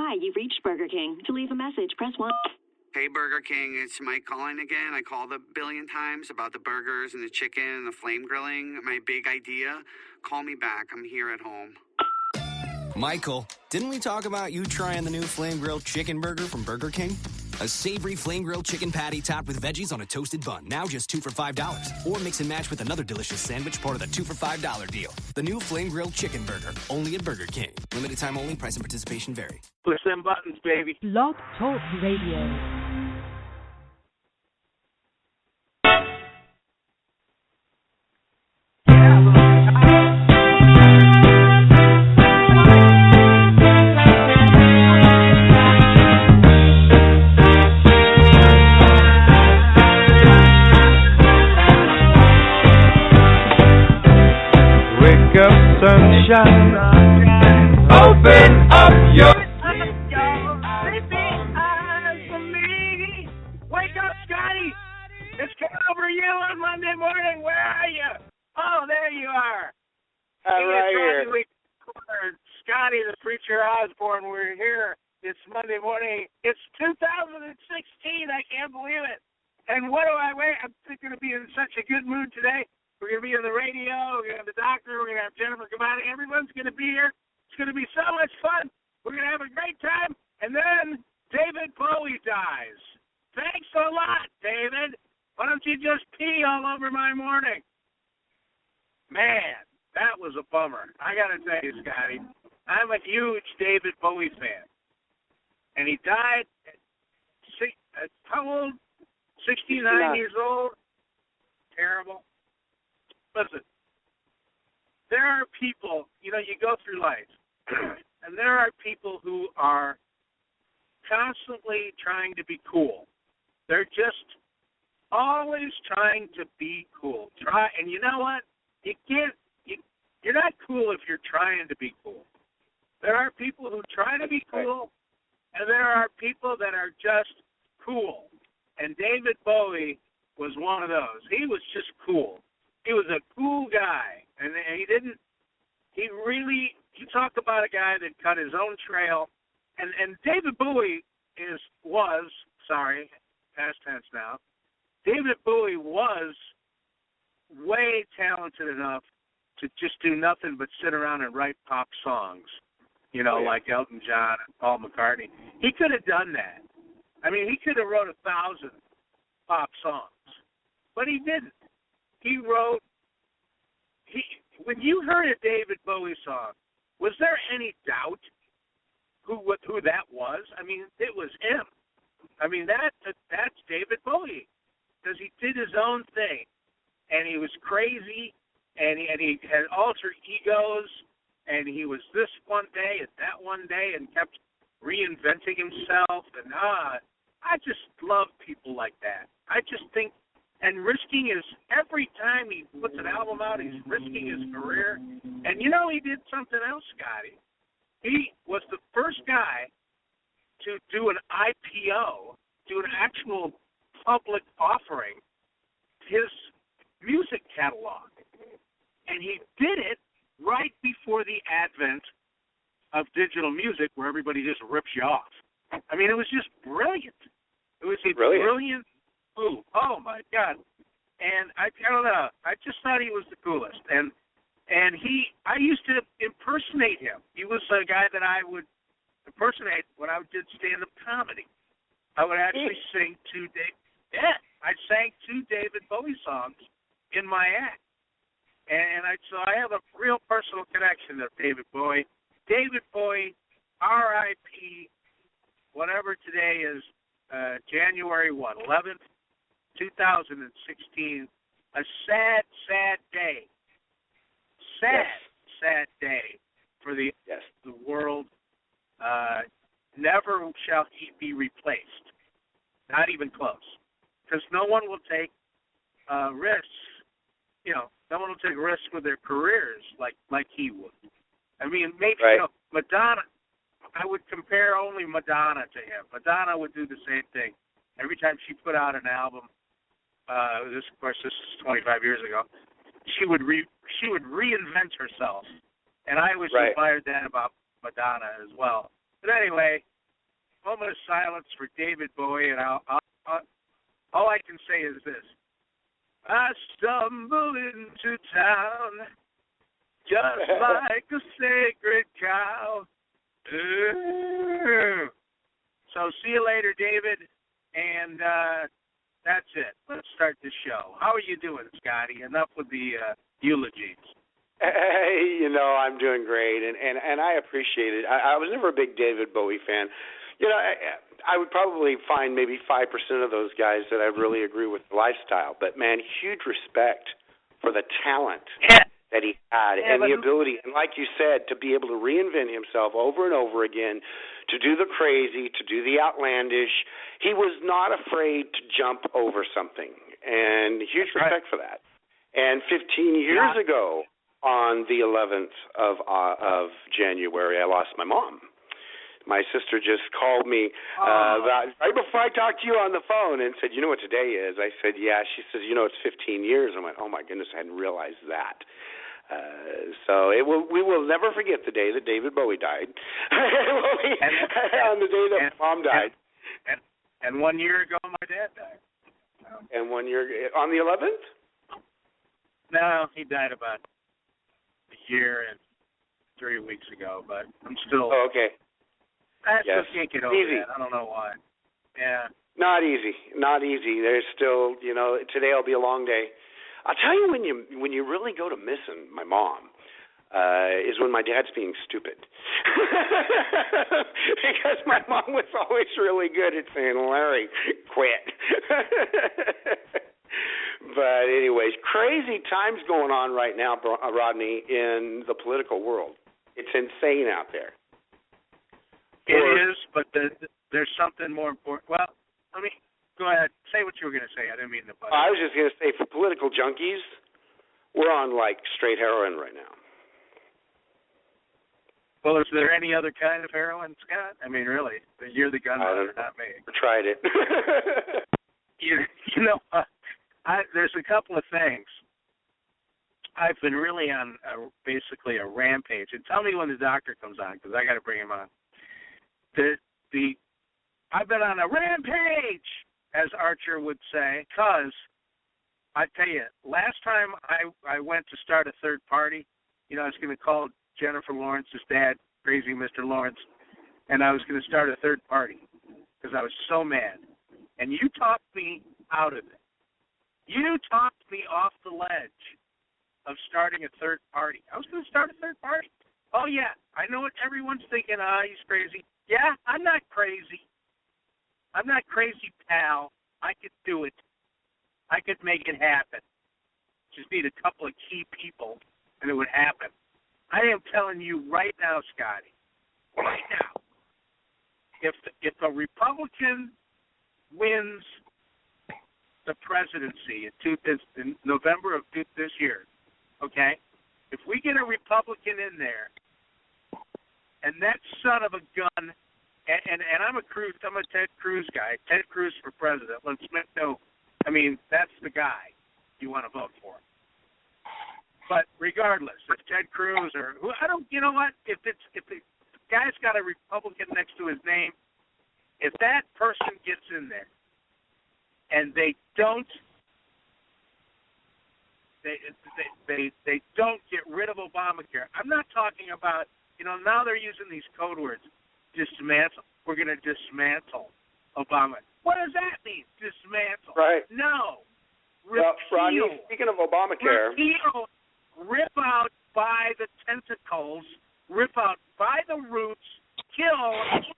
Hi, you've reached Burger King. To leave a message, press 1. Hey, Burger King, it's Mike calling again. I called a billion times about the burgers and the chicken and the flame grilling. My big idea. Call me back. I'm here at home. Michael, didn't we talk about you trying the new flame grilled chicken burger from Burger King? A savory flame grilled chicken patty topped with veggies on a toasted bun. Now just 2 for $5. Or mix and match with another delicious sandwich, part of the 2 for $5 deal. The new flame grilled chicken burger, only at Burger King. Limited time only. Price and participation vary. Push them buttons, baby. Blog Talk Radio. Sunshine, open up your sleepy eyes for me. Wake up, Scotty. It's Conover U on Monday morning. Where are you? Oh, there you are. I'm right here. Scotty, the preacher Osborne, we're here. It's Monday morning. It's 2016. I can't believe it. And what do I wait? I'm going to be in such a good mood today. We're going to be on the radio. We're going to have the doctor. We're going to have Jennifer come out. Everyone's going to be here. It's going to be so much fun. We're going to have a great time. And then David Bowie dies. Thanks a lot, David. Why don't you just pee all over my morning? Man, that was a bummer. I got to tell you, Scotty, I'm a huge David Bowie fan. And he died at how old? 69 years old. Terrible. Listen, there are people, you go through life, and there are people who are constantly trying to be cool. They're just always trying to be cool. And you know what? You're not cool if you're trying to be cool. There are people who try to be cool, and there are people that are just cool. And David Bowie was one of those. He was just cool. He was a cool guy, and you talk about a guy that cut his own trail, and David Bowie past tense now, David Bowie was way talented enough to just do nothing but sit around and write pop songs, like Elton John and Paul McCartney. He could have done that. I mean, he could have wrote 1,000 pop songs, but he didn't. When you heard a David Bowie song, was there any doubt who that was? I mean, it was him. I mean, that's David Bowie, because he did his own thing, and he was crazy, and he had alter egos, and he was this one day and that one day, and kept reinventing himself, and I just love people like that. I just think. And risking every time he puts an album out, he's risking his career. And he did something else, Scotty. He was the first guy to do an IPO, do an actual public offering, his music catalog. And he did it right before the advent of digital music, where everybody just rips you off. I mean, it was just brilliant. It was a brilliant move. Oh my God! And I don't know. I just thought he was the coolest. And I used to impersonate him. He was a guy that I would impersonate when I did stand-up comedy. I would actually sing I sang 2 David Bowie songs in my act. And so I have a real personal connection to David Bowie. David Bowie, R.I.P. Whatever today is, January 11th. 2016, a sad day. Sad day for the world. Never shall he be replaced. Not even close. Because no one will take risks. No one will take risks with their careers like he would. I mean, maybe Madonna. I would compare only Madonna to him. Madonna would do the same thing. Every time she put out an album, this is 25 years ago, she would reinvent herself, and I always admired that about Madonna as well. But anyway, moment of silence for David Bowie, and all I can say is this. I stumbled into town just like a sacred cow. So see you later, David, and that's it. Let's start the show. How are you doing, Scotty? Enough with the eulogies. Hey, I'm doing great, and I appreciate it. I was never a big David Bowie fan. I would probably find maybe 5% of those guys that I really agree with the lifestyle. But, man, huge respect for the talent that he had and the ability, and like you said, to be able to reinvent himself over and over again, to do the crazy, to do the outlandish. He was not afraid to jump over something, and huge respect for that. And 15 years ago, on the 11th of January, I lost my mom. My sister just called me right before I talked to you on the phone and said, you know what today is? I said, yeah. She says, it's 15 years. I went, oh, my goodness, I hadn't realized that. So we will never forget the day that David Bowie died. On the day that Mom died. And 1 year ago, my dad died. And 1 year, on the 11th? No, he died about a year and 3 weeks ago, but I'm still... Oh, okay. I still can't get over that. I don't know why. Yeah. Not easy. Not easy. There's still, today will be a long day. I'll tell you when you really go to missing my mom is when my dad's being stupid. Because my mom was always really good at saying, Larry, quit. But anyways, crazy times going on right now, Rodney, in the political world. It's insane out there. It is, but there's something more important. Well, go ahead. Say what you were going to say. I didn't mean to butt in. I was just going to say, for political junkies, we're on, straight heroin right now. Well, is there any other kind of heroin, Scott? Really, you're the gunrunner, not me. I tried it. There's a couple of things. I've been really on basically a rampage. And tell me when the doctor comes on, because I got to bring him on. I've been on a rampage, as Archer would say, because I tell you, last time I went to start a third party, I was going to call Jennifer Lawrence's dad, Crazy Mr. Lawrence, and I was going to start a third party because I was so mad. And you talked me out of it. You talked me off the ledge of starting a third party. I was going to start a third party. Oh, yeah, I know what everyone's thinking. He's crazy. Yeah, I'm not crazy. I'm not crazy, pal. I could do it. I could make it happen. Just need a couple of key people, and it would happen. I am telling you right now, Scotty, right now, if a Republican wins the presidency in November of this year, okay, if we get a Republican in there, and that son of a gun, and I'm a Ted Cruz guy. Ted Cruz for president. Let's know. That's the guy you want to vote for. But regardless, if Ted Cruz or who, you know what? If the guy's got a Republican next to his name, if that person gets in there and they don't get rid of Obamacare, I'm not talking about. Now they're using these code words. Dismantle. We're going to dismantle Obama. What does that mean? Dismantle. Right. No. Repeal. Well, Rodney, speaking of Obamacare. Repeal. Rip out by the tentacles. Rip out by the roots. Kill.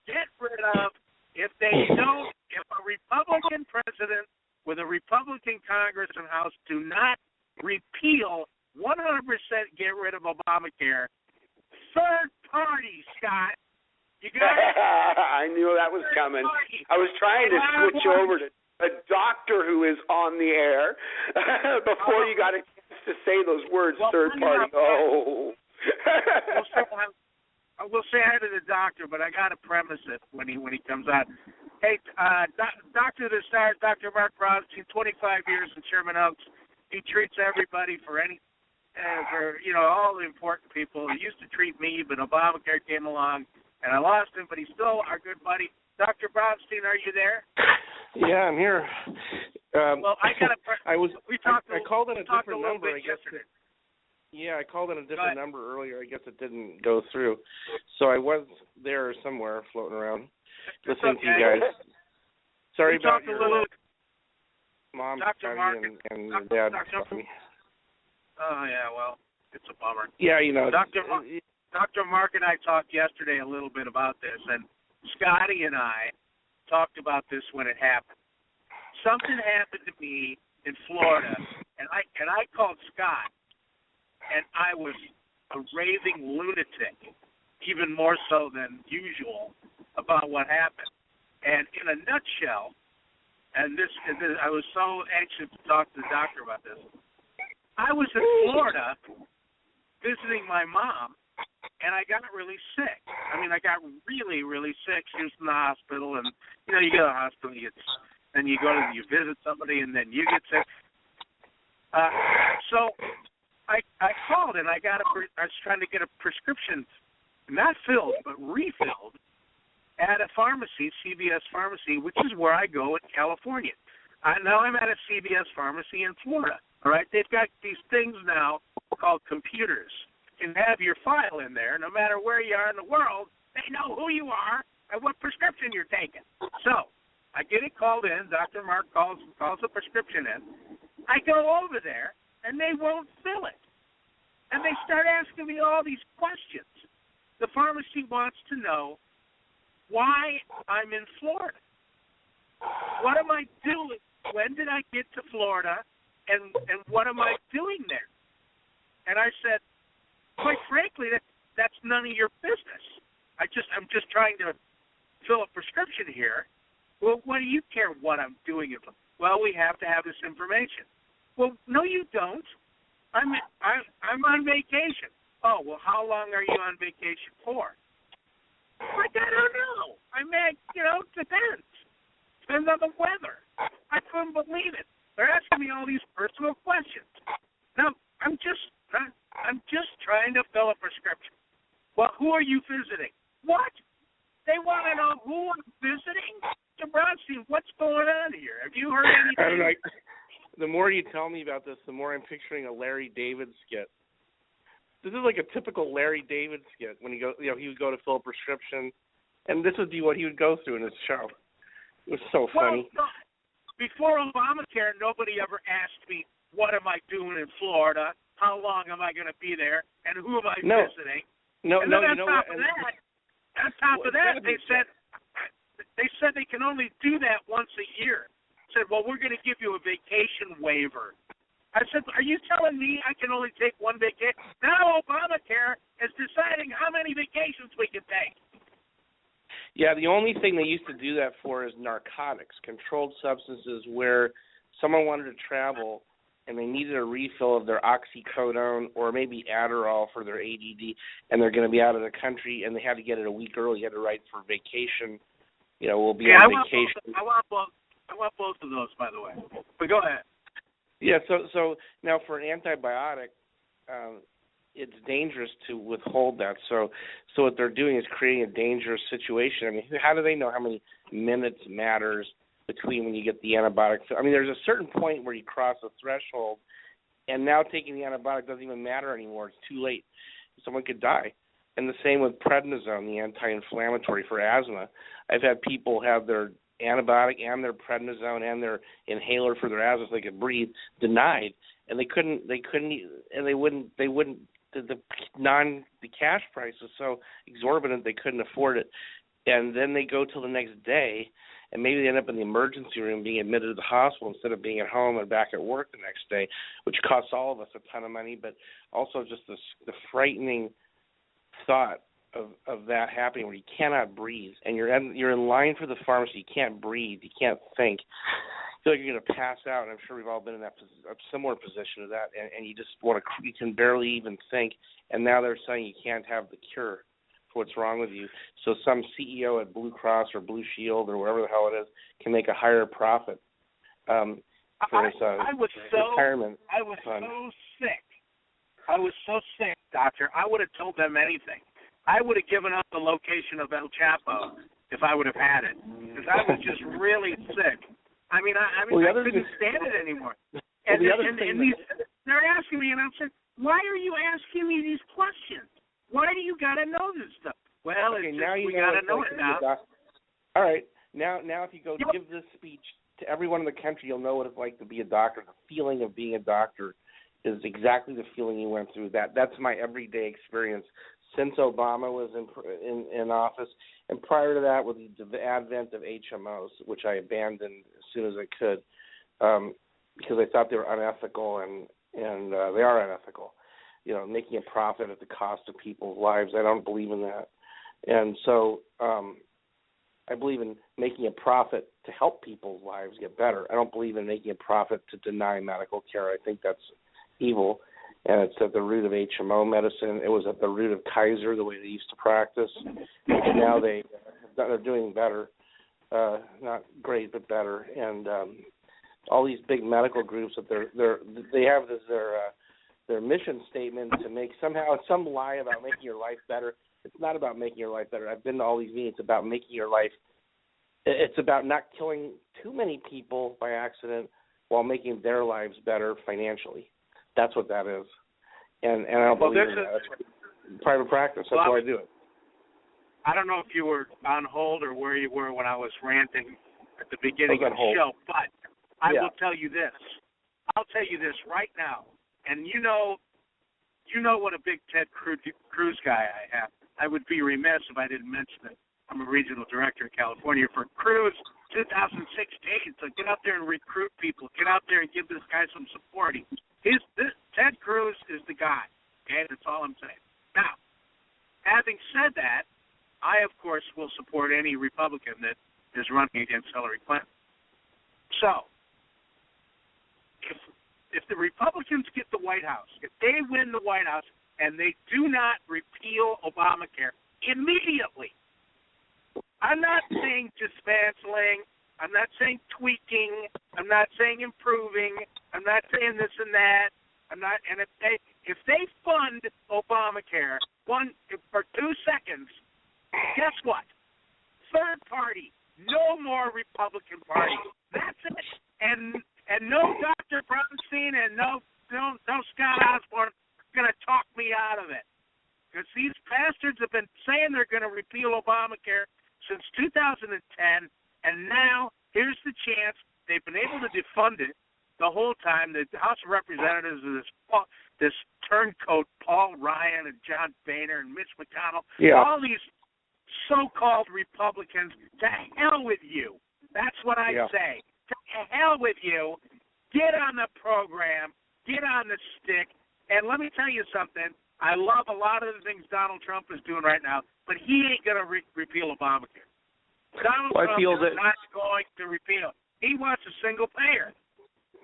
Get rid of. If a Republican president with a Republican Congress and House do not repeal, 100% get rid of Obamacare, third party, Scott. You got it? I knew that was coming. I was trying to switch over to a doctor who is on the air before you got a chance to say those words, third party. Oh. We'll say hi to the doctor, but I got to premise it when he comes on. Hey, Doctor of the Stars, Dr. Mark Brodsky, 25 years in Sherman Oaks. He treats everybody for all the important people. He used to treat me, but Obamacare came along, and I lost him, but he's still our good buddy. Dr. Bronstein, are you there? Yeah, I'm here. Well, I got I called in a different number. I guess. Yesterday. Yeah, I called in a different number earlier. I guess it didn't go through. So I was there somewhere floating around, listening to you guys. Sorry about your mom, Dr. Mark, and your dad. Oh, yeah, well, it's a bummer. Yeah, you know. Dr. Mark and I talked yesterday a little bit about this, and Scotty and I talked about this when it happened. Something happened to me in Florida, and I called Scott, and I was a raving lunatic, even more so than usual, about what happened. And in a nutshell, and this I was so anxious to talk to the doctor about this. I was in Florida visiting my mom, and I got really sick. I mean, I got really, really sick. She was in the hospital, and, you know, you go to the hospital, then you visit somebody, and then you get sick. So I called, and I was trying to get a prescription, not filled, but refilled, at a pharmacy, CVS pharmacy, which is where I go in California. Now I'm at a CVS pharmacy in Florida, all right? They've got these things now called computers. You can have your file in there. No matter where you are in the world, they know who you are and what prescription you're taking. So I get it called in. Dr. Mark calls the prescription in. I go over there, and they won't fill it. And they start asking me all these questions. The pharmacy wants to know why I'm in Florida. What am I doing? When did I get to Florida, and what am I doing there? And I said, quite frankly, that's none of your business. I'm just trying to fill a prescription here. Well, what do you care what I'm doing? Well, we have to have this information. Well, no, you don't. I'm on vacation. Oh, well, how long are you on vacation for? Like, I don't know. I mean, depends. Depends on the weather. I couldn't believe it. They're asking me all these personal questions. Now, I'm just trying to fill a prescription. Well, who are you visiting? What? They want to know who I'm visiting? Mr. Bronstein, what's going on here? Have you heard anything? I don't know. The more you tell me about this, the more I'm picturing a Larry David skit. This is like a typical Larry David skit when he would go to fill a prescription, and this would be what he would go through in his show. It was so funny. Well, before Obamacare, nobody ever asked me, what am I doing in Florida? How long am I going to be there? And who am I visiting? On top of that, they said they can only do that once a year. Said, well, we're going to give you a vacation waiver. I said, are you telling me I can only take one vacation? Now Obamacare is deciding how many vacations we can take. Yeah, the only thing they used to do that for is narcotics, controlled substances, where someone wanted to travel and they needed a refill of their oxycodone or maybe Adderall for their ADD, and they're going to be out of the country, and they had to get it a week early. You had to write for vacation. We'll be on vacation. I want both of those, by the way. But go ahead. Yeah, so now for an antibiotic, it's dangerous to withhold that. So what they're doing is creating a dangerous situation. I mean, how do they know how many minutes matters between when you get the antibiotic? I mean, there's a certain point where you cross a threshold, and now taking the antibiotic doesn't even matter anymore. It's too late. Someone could die. And the same with prednisone, the anti-inflammatory for asthma. I've had people have their antibiotic and their prednisone and their inhaler for their asthma so they could breathe denied, and they wouldn't the cash price was so exorbitant they couldn't afford it, and then they go till the next day, and maybe they end up in the emergency room being admitted to the hospital instead of being at home and back at work the next day, which costs all of us a ton of money, but also just the frightening thought of that happening where you cannot breathe, and you're in line for the pharmacy. You can't breathe. You can't think. You feel like you're going to pass out. And I'm sure we've all been in a similar position to that, and you just you can barely even think. And now they're saying you can't have the cure for what's wrong with you. So some CEO at Blue Cross or Blue Shield or whatever the hell it is can make a higher profit for this retirement fund. I was so sick, doctor. I would have told them anything. I would have given up the location of El Chapo if I would have had it, because I was just really sick. I couldn't stand it anymore. And they're asking me, and I'm saying, why are you asking me these questions? Why do you got to know this stuff? Well, okay, it's now just, we got to know it now. All right. Now if you go give this speech to everyone in the country, you'll know what it's like to be a doctor. The feeling of being a doctor is exactly the feeling you went through. That's my everyday experience since Obama was in office, and prior to that, with the advent of HMOs, which I abandoned as soon as I could, because I thought they were unethical, and they are unethical. Making a profit at the cost of people's lives. I don't believe in that, and so I believe in making a profit to help people's lives get better. I don't believe in making a profit to deny medical care. I think that's evil, and it's at the root of HMO medicine. It was at the root of Kaiser, the way they used to practice. And now they're doing better, not great, but better. And all these big medical groups that they have as their mission statement to make somehow some lie about making your life better. It's not about making your life better. I've been to all these meetings. It's about making your life. It's about not killing too many people by accident while making their lives better financially. That's what that is. And I don't believe in that. It's private practice. That's why I do it. I don't know if you were on hold or where you were when I was ranting at the beginning of the show, but I will tell you this. I'll tell you this right now. And you know what a big Ted Cruz guy I have. I would be remiss if I didn't mention it. I'm a regional director in California for Cruz 2016. So get out there and recruit people. Get out there and give this guy some support. Ted Cruz is the guy. Okay, that's all I'm saying. Now, having said that, I, of course, will support any Republican that is running against Hillary Clinton. So, if the Republicans get the White House, if they win the White House and they do not repeal Obamacare immediately, I'm not saying dismantling, I'm not saying tweaking, I'm not saying improving, I'm not saying this and that. And if they fund Obamacare for 2 seconds, guess what? Third party, no more Republican Party. That's it. And no Dr. Bronstein and no Scott Osborne are going to talk me out of it. Because these bastards have been saying they're going to repeal Obamacare since 2010, and now here's the chance. They've been able to defund it the whole time. The House of Representatives of this turncoat Paul Ryan and John Boehner and Mitch McConnell, all these so-called Republicans, to hell with you. That's what I say. To hell with you. Get on the program. Get on the stick. And let me tell you something. I love a lot of the things Donald Trump is doing right now, but he ain't going to repeal Obamacare. Donald Trump is not going to repeal. He wants a single payer.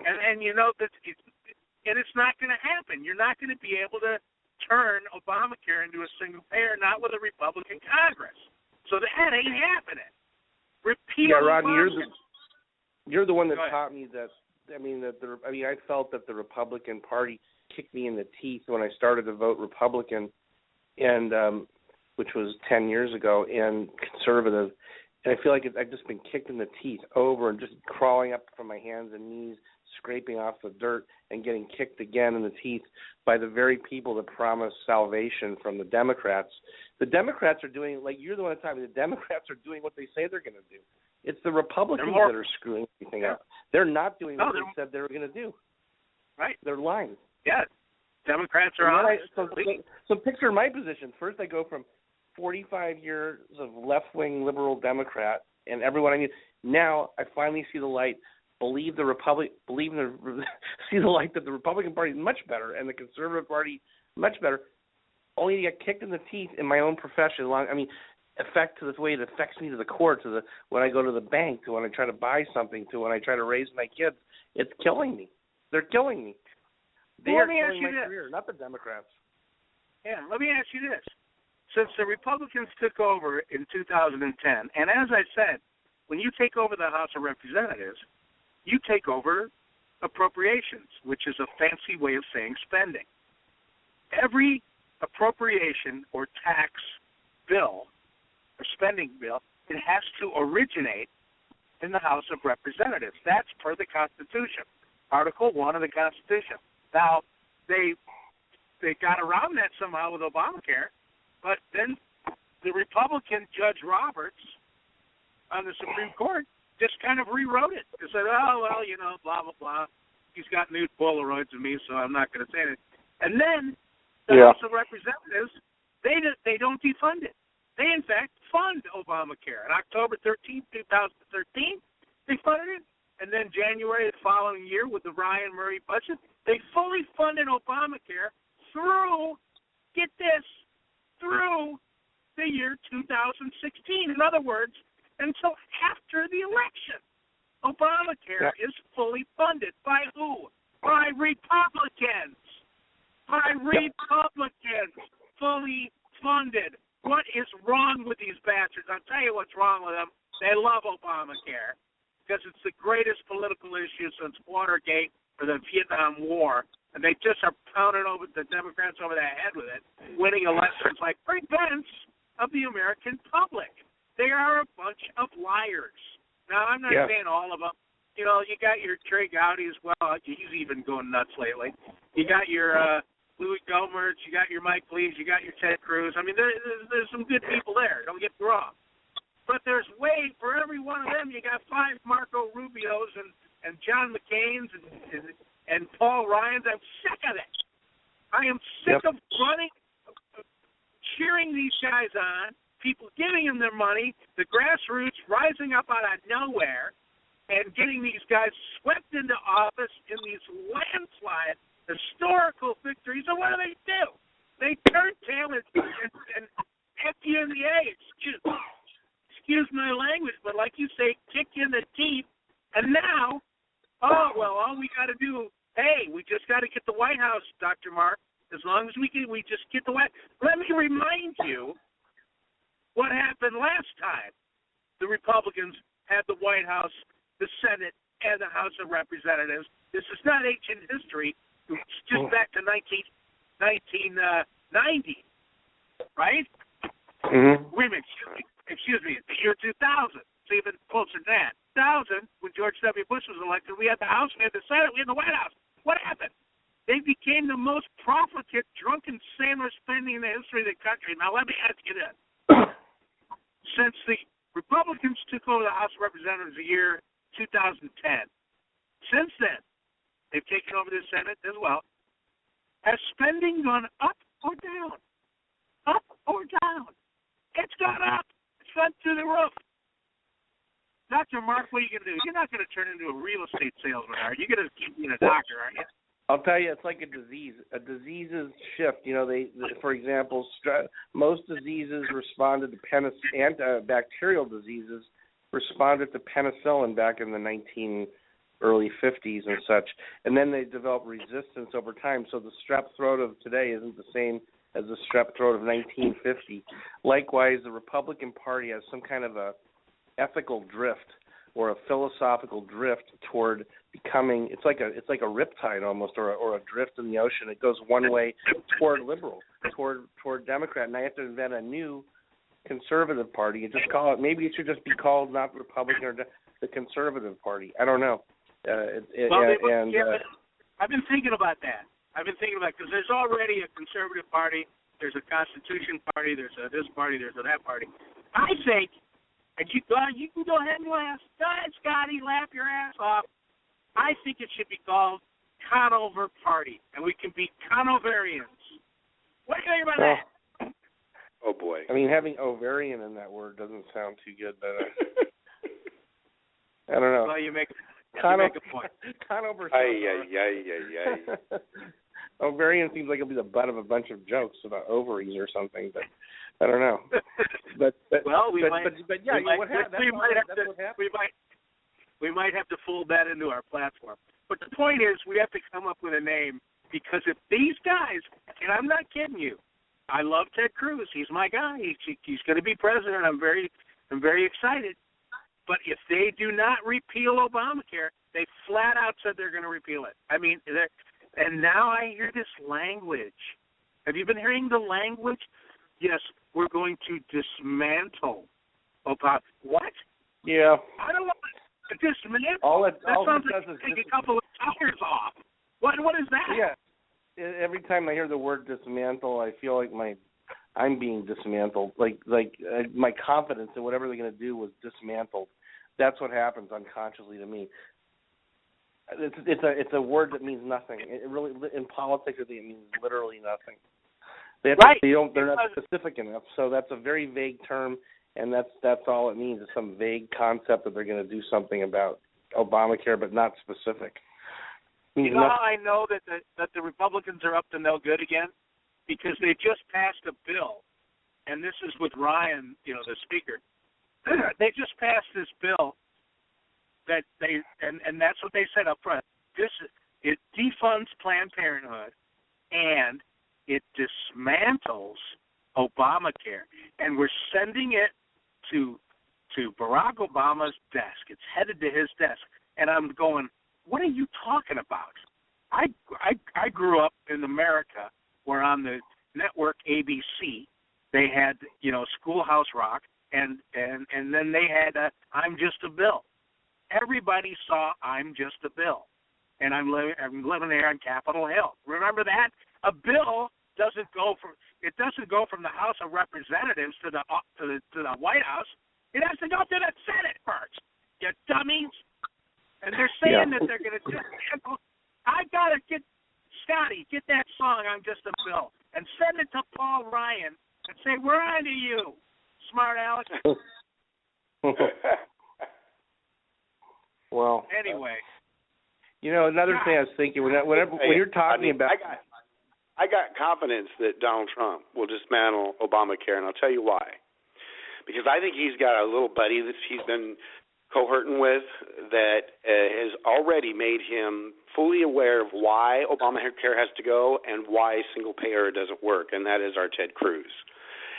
And you know that it's not going to happen. You're not going to be able to turn Obamacare into a single payer, not with a Republican Congress. So that ain't happening. Repeal Obamacare. You're the one that taught me that. I felt that the Republican Party kicked me in the teeth when I started to vote Republican, and which was 10 years ago, and conservative. And I feel like I've just been kicked in the teeth over and just crawling up from my hands and knees, scraping off the dirt and getting kicked again in the teeth by the very people that promise salvation from the Democrats. The Democrats are doing, like you're the one talking, the Democrats are doing what they say they're going to do. It's the Republicans that are screwing everything up. They're not doing what they said they were going to do. Right. They're lying. Yeah. Democrats are honest. So picture my position. First I go from 45 years of left-wing liberal Democrat and everyone I knew. Now I finally see the light. See the light that the Republican Party is much better and the Conservative Party much better. Only to get kicked in the teeth in my own profession. Affect to the way it affects me to the core, when I go to the bank, to when I try to buy something, to when I try to raise my kids. It's killing me. They're killing me. They are killing my career, not the Democrats. Yeah, let me ask you this. Since the Republicans took over in 2010, and as I said, when you take over the House of Representatives, you take over appropriations, which is a fancy way of saying spending. Every appropriation or tax bill or spending bill, it has to originate in the House of Representatives. That's per the Constitution, Article 1 of the Constitution. Now, they got around that somehow with Obamacare, but then the Republican Judge Roberts on the Supreme Court just kind of rewrote it. They said, oh, well, you know, blah, blah, blah. He's got nude Polaroids of me, so I'm not going to say anything. And then the House of Representatives, they don't defund it. They, in fact, fund Obamacare. On October 13, 2013, they funded it. And then January the following year with the Ryan Murray budget, they fully funded Obamacare through, get this, through the year 2016. In other words, until after the election. Obamacare is fully funded. By who? By Republicans. By Republicans. Fully funded. What is wrong with these bastards? I'll tell you what's wrong with them. They love Obamacare because it's the greatest political issue since Watergate or the Vietnam War. And they just are pounding over the Democrats over the head with it, winning elections like Frank Pence of the American public. They are a bunch of liars. Now, I'm not saying all of them. You know, you got your Trey Gowdy as well. He's even going nuts lately. You got your Louis Gohmert. You got your Mike Lees. You got your Ted Cruz. I mean, there's some good people there. Don't get me wrong. But there's way, for every one of them, you got 5 Marco Rubios and John McCain's and Paul Ryan's. I'm sick of it. I am sick of running, cheering these guys on, people giving them their money, the grassroots rising up out of nowhere and getting these guys swept into office in these landslide historical victories. And what do? They turn tail and F you in the A. Excuse my language, but like you say, kick you in the teeth. And now, all we got to do, hey, we just got to get the White House, Dr. Mark. As long as we just get the White House. Let me remind you what happened last time the Republicans had the White House, the Senate, and the House of Representatives. This is not ancient history. It's just back to 1990, right? Mm-hmm. Wait a minute. Excuse me. The year 2000. It's even closer than that. 2000, when George W. Bush was elected, we had the House, we had the Senate, we had the White House. What happened? They became the most profligate, drunken sailor spending in the history of the country. Now, let me ask you this. Since the Republicans took over the House of Representatives the year 2010, since then, they've taken over the Senate as well. Has spending gone up or down? Up or down? It's gone up. It's gone through the roof. Dr. Mark, what are you going to do? You're not going to turn into a real estate salesman, are you? You're going to keep being a doctor, aren't you? I'll tell you, it's like a disease. A diseases shift. You know, for example, most diseases responded to bacterial diseases responded to penicillin back in the early 50s and such, and then they developed resistance over time. So the strep throat of today isn't the same as the strep throat of 1950. Likewise, the Republican Party has some kind of a ethical drift or a philosophical drift toward becoming, it's like a riptide almost, or a drift in the ocean. It goes one way toward liberal, toward Democrat, and I have to invent a new conservative party and just call it, maybe it should just be called not Republican or the Conservative Party. I don't know. I've been thinking about that. Because there's already a Conservative Party, there's a Constitution Party, there's a this party, there's a that party. I think, and you can go ahead and laugh. Go ahead, Scotty, laugh your ass off. I think it should be called Conover Party, and we can be Conovarians. What do you think about that? Oh, boy. I mean, having ovarian in that word doesn't sound too good, but I don't know. Well, you make a point. Conover. Ay. Ovarian seems like it'll be the butt of a bunch of jokes about ovaries or something, but I don't know. But we might have to fold that into our platform. But the point is, we have to come up with a name, because if these guys, and I'm not kidding you, I love Ted Cruz. He's my guy. He's going to be president. I'm very excited. But if they do not repeal Obamacare, they flat out said they're going to repeal it. I mean, and now I hear this language. Have you been hearing the language? Yes, we're going to dismantle Obama. What? Yeah. I don't want to dismantle. All that sounds it like does is take a couple of tires off. What is that? Yeah. Every time I hear the word dismantle, I feel like I'm being dismantled. My confidence in whatever they're going to do was dismantled. That's what happens unconsciously to me. It's a word that means nothing. It really, in politics, it means literally nothing. They're not specific enough. So that's a very vague term, and that's all it means. It's some vague concept that they're going to do something about Obamacare, but not specific. You know how I know that the Republicans are up to no good again? Because they just passed a bill, and this is with Ryan, the speaker. They just passed this bill that and that's what they said up front. It defunds Planned Parenthood, and it dismantles Obamacare, and we're sending it to Barack Obama's desk. It's headed to his desk, and I'm going, what are you talking about? I grew up in America where on the network ABC they had Schoolhouse Rock, and then they had I'm Just a Bill. Everybody saw I'm Just a Bill, and I'm living there on Capitol Hill. Remember that? A bill doesn't go from the House of Representatives to the White House. It has to go to the Senate first. You dummies! And they're saying that they're going to dismantle. I gotta get Scotty, get that song I'm Just a Bill, and send it to Paul Ryan and say we're on to you, smart Alex. Well, anyway, another thing I was thinking when you're talking about, I got confidence that Donald Trump will dismantle Obamacare, and I'll tell you why. Because I think he's got a little buddy that he's been cohorting with that has already made him fully aware of why Obamacare has to go and why single payer doesn't work, and that is our Ted Cruz.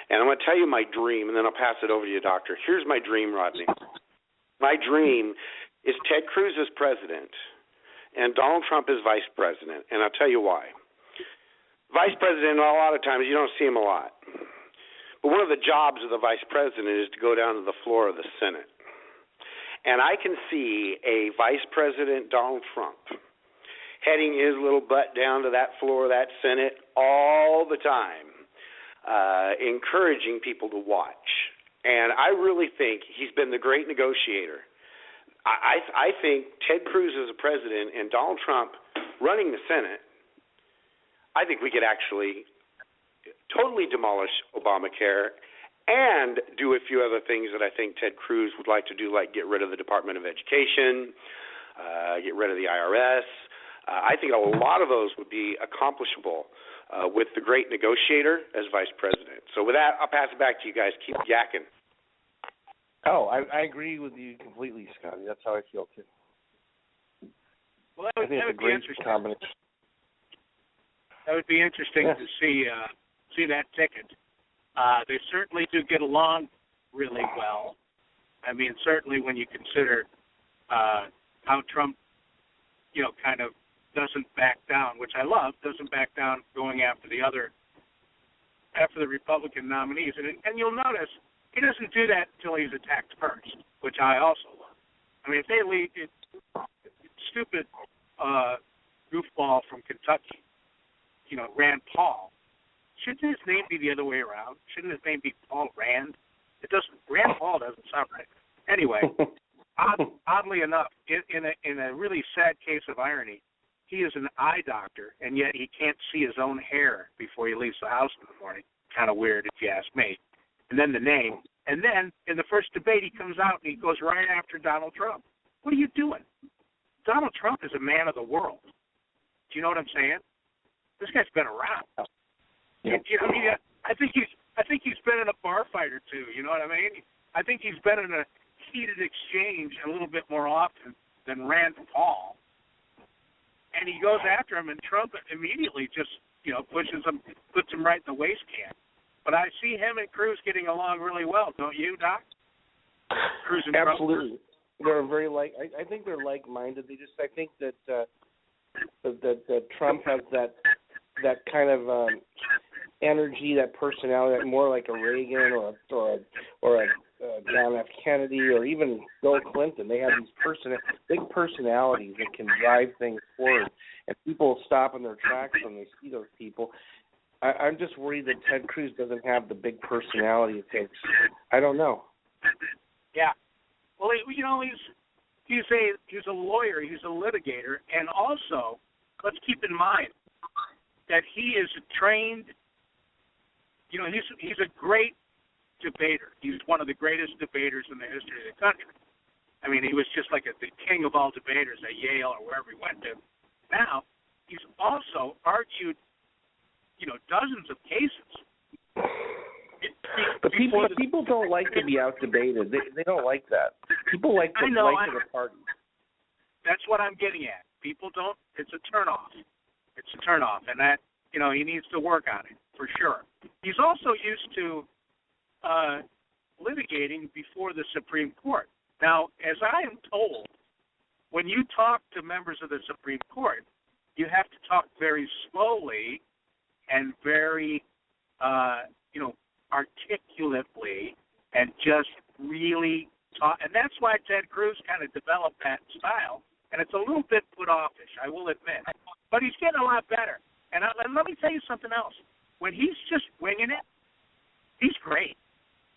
And I'm going to tell you my dream, and then I'll pass it over to you, Doctor. Here's my dream, Rodney. My dream is Ted Cruz as president and Donald Trump as vice president, and I'll tell you why. Vice president, a lot of times you don't see him a lot. But one of the jobs of the vice president is to go down to the floor of the Senate. And I can see a Vice President Donald Trump heading his little butt down to that floor of that Senate all the time, encouraging people to watch. And I really think he's been the great negotiator. I think Ted Cruz as a president and Donald Trump running the Senate, I think we could actually totally demolish Obamacare and do a few other things that I think Ted Cruz would like to do, like get rid of the Department of Education, get rid of the IRS. I think a lot of those would be accomplishable with the great negotiator as vice president. So with that, I'll pass it back to you guys. Keep yakking. Oh, I agree with you completely, Scotty. That's how I feel, too. Well, I think it's a great combination. That would be interesting to see that ticket. They certainly do get along really well. I mean, certainly when you consider how Trump, kind of doesn't back down, which I love, doesn't back down going after the Republican nominees. And you'll notice he doesn't do that until he's attacked first, which I also love. I mean, if they leave stupid goofball from Kentucky, Rand Paul, shouldn't his name be the other way around? Shouldn't his name be Paul Rand? Rand Paul doesn't sound right. Anyway, oddly enough, in a really sad case of irony, he is an eye doctor, and yet he can't see his own hair before he leaves the house in the morning. Kind of weird, if you ask me. And then the name. And then in the first debate, he comes out and he goes right after Donald Trump. What are you doing? Donald Trump is a man of the world. Do you know what I'm saying? This guy's been around. Yeah. I think he's been in a bar fight or two. You know what I mean? I think he's been in a heated exchange a little bit more often than Rand Paul. And he goes after him, and Trump immediately just puts him right in the waist can. But I see him and Cruz getting along really well, don't you, Doc? Cruz and absolutely. Trump. They're very I think they're like-minded. I think that Trump has that kind of energy, that personality, that more like a Reagan or a John F. Kennedy or even Bill Clinton. They have these big personalities that can drive things forward, and people stop in their tracks when they see those people. I'm just worried that Ted Cruz doesn't have the big personality it takes. I don't know. Yeah. Well, he's a lawyer, he's a litigator, and also let's keep in mind that he is trained. He's a great debater. He's one of the greatest debaters in the history of the country. I mean, he was just like the king of all debaters at Yale or wherever he went to. Now, he's also argued, dozens of cases. But people don't like to be out debated. They don't like that. People like to the party. That's what I'm getting at. People don't. It's a turnoff. And that he needs to work on it for sure. He's also used to litigating before the Supreme Court. Now, as I am told, when you talk to members of the Supreme Court, you have to talk very slowly and very, articulately, and just really talk. And that's why Ted Cruz kind of developed that style. And it's a little bit put offish, I will admit. But he's getting a lot better. And let me tell you something else. When he's just winging it, he's great.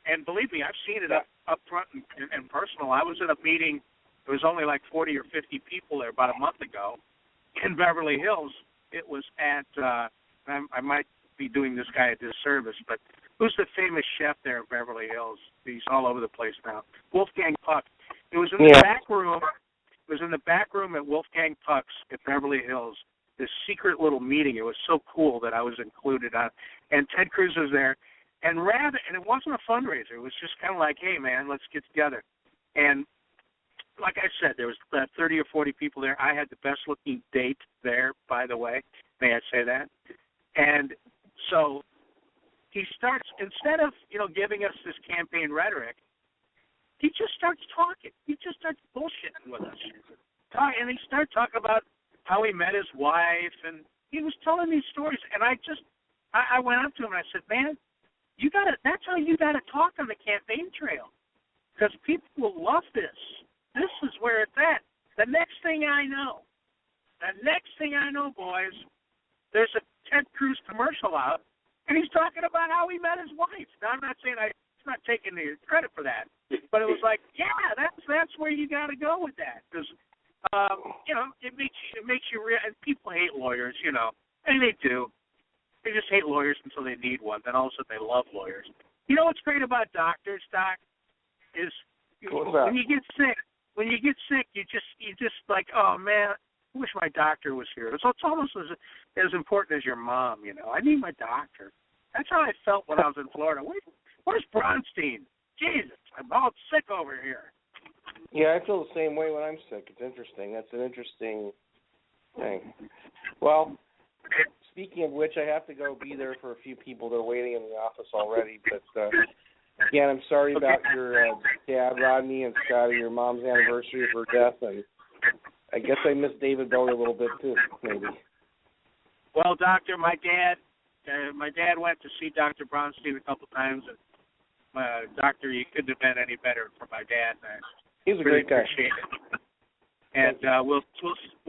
And believe me, I've seen it up front and personal. I was at a meeting. There was only like 40 or 50 people there about a month ago in Beverly Hills. It was at, I might be doing this guy a disservice, but who's the famous chef there in Beverly Hills? He's all over the place now. Wolfgang Puck. It was in the back room. It was in the back room at Wolfgang Puck's at Beverly Hills, this secret little meeting. It was so cool that I was included on. And Ted Cruz was there. And it wasn't a fundraiser. It was just kind of like, hey, man, let's get together. And like I said, there was 30 or 40 people there. I had the best-looking date there, by the way. May I say that? And so he starts, instead of, giving us this campaign rhetoric, he just starts talking. He just starts bullshitting with us. And he started talking about how he met his wife, and he was telling these stories. And I went up to him and I said, man, that's how you gotta talk on the campaign trail, because people will love this. This is where it's at. The next thing I know, boys, there's a Ted Cruz commercial out, and he's talking about how he met his wife. Now, I'm not saying he's not taking the credit for that, but it was like, yeah, that's where you gotta go with that, because it makes you real. And people hate lawyers, and they do. They just hate lawyers until they need one. Then all of a sudden they love lawyers. You know what's great about doctors, Doc, is when you get sick, you just like, oh man, I wish my doctor was here. So it's almost as important as your mom. I need my doctor. That's how I felt when I was in Florida. Where's Bronstein? Jesus, I'm all sick over here. Yeah, I feel the same way when I'm sick. It's interesting. That's an interesting thing. Well, speaking of which, I have to go be there for a few people. They're waiting in the office already. But, again, I'm sorry about your dad, Rodney, and Scotty, your mom's anniversary of her death. And I guess I miss David Bowie a little bit, too, maybe. Well, Doctor, my dad went to see Dr. Bronstein a couple times. And, Doctor, you couldn't have been any better for my dad. He's a great guy. And we'll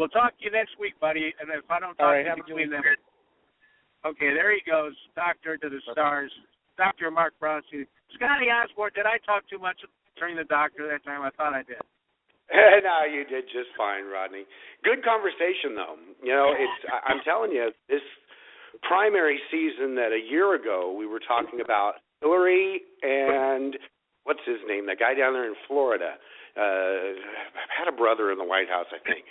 talk to you next week, buddy. And if I don't talk to you between them, okay, there he goes, Doctor to the stars, Dr. Mark Bronstein. Scotty Osborne, did I talk too much during the doctor that time? I thought I did. No, you did just fine, Rodney. Good conversation, though. I'm telling you, this primary season that a year ago we were talking about Hillary and what's his name, that guy down there in Florida. Had a brother in the White House, I think.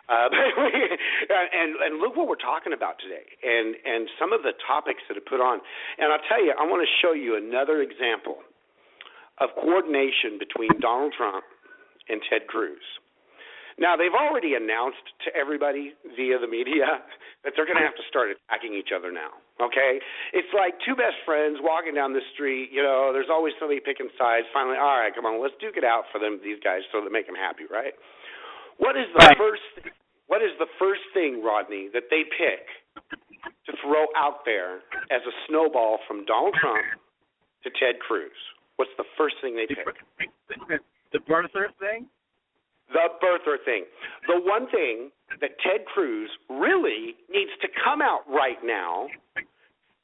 And look what we're talking about today, and some of the topics that are put on. And I'll tell you, I want to show you another example of coordination between Donald Trump and Ted Cruz. Now, they've already announced to everybody via the media that they're going to have to start attacking each other now, okay? It's like two best friends walking down the street. There's always somebody picking sides. Finally, all right, come on, let's duke it out for these guys so that make them happy, right? What is the first thing what is the first thing, Rodney, that they pick to throw out there as a snowball from Donald Trump to Ted Cruz? What's the first thing they pick? The birther thing? The birther thing. The one thing that Ted Cruz really needs to come out right now,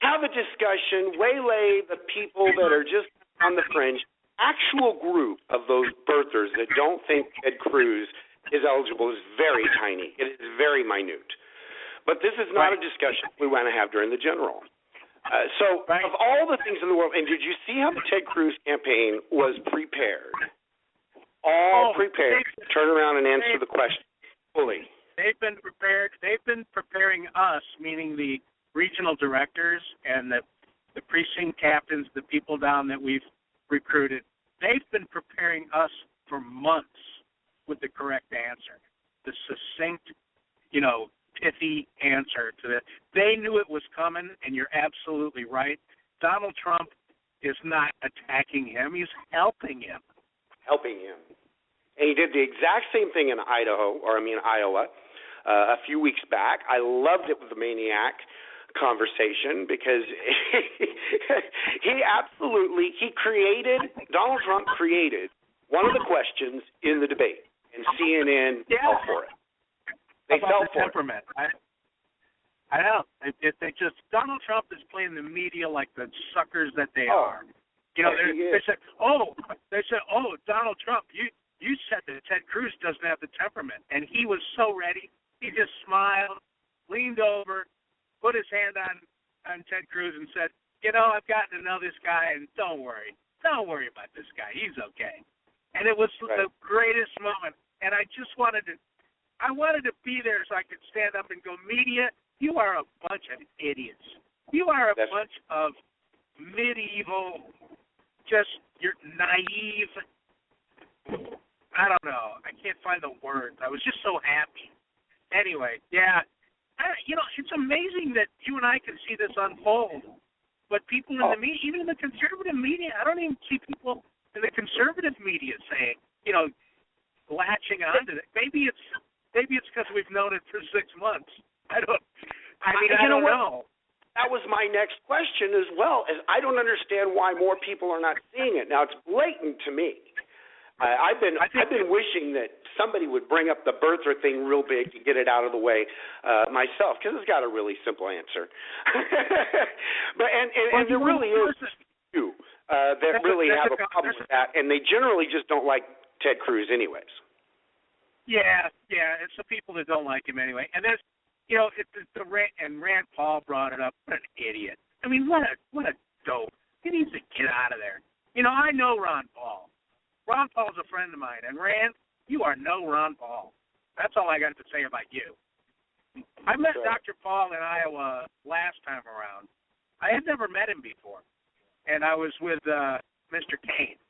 have a discussion, waylay the people that are just on the fringe, actual group of those birthers that don't think Ted Cruz is eligible is very tiny. It is very minute. But this is not a discussion we want to have during the general. So of all the things in the world, and did you see how the Ted Cruz campaign was prepared? Prepared to turn around and answer the question fully. They've been prepared. They've been preparing us, meaning the regional directors and the precinct captains, the people down that we've recruited. They've been preparing us for months with the correct answer, the succinct, pithy answer to that. They knew it was coming, and you're absolutely right. Donald Trump is not attacking him. He's helping him. And he did the exact same thing in Iowa, a few weeks back. I loved it with the Maniac conversation because Donald Trump created one of the questions in the debate, and CNN fell for it. They fell for temperament. I know. Donald Trump is playing the media like the suckers that they are. They said, Donald Trump, you said that Ted Cruz doesn't have the temperament. And he was so ready. He just smiled, leaned over, put his hand on Ted Cruz and said, I've gotten to know this guy, and don't worry about this guy. He's okay. And it was the greatest moment. And I wanted to be there so I could stand up and go, media, you are a bunch of idiots. You are a bunch of medieval, you're naive. I don't know. I can't find the words. I was just so happy. Anyway, it's amazing that you and I can see this unfold. But people in the media, even in the conservative media, I don't even see people in the conservative media saying, latching onto it. Maybe it's because we've known it for 6 months. I don't know. That was my next question as well. As I don't understand why more people are not seeing it. Now it's blatant to me. I've been wishing that somebody would bring up the birther thing real big to get it out of the way myself, because it's got a really simple answer. But there really is few that really have a problem with that, and they generally just don't like Ted Cruz anyways. Yeah, it's the people that don't like him anyway. And there's, and Rand Paul brought it up. What an idiot! I mean, what a dope! He needs to get out of there. I know Ron Paul. Ron Paul's a friend of mine, and Rand, you are no Ron Paul. That's all I got to say about you. I met Dr. Paul in Iowa last time around. I had never met him before, and I was with Mr. Kane.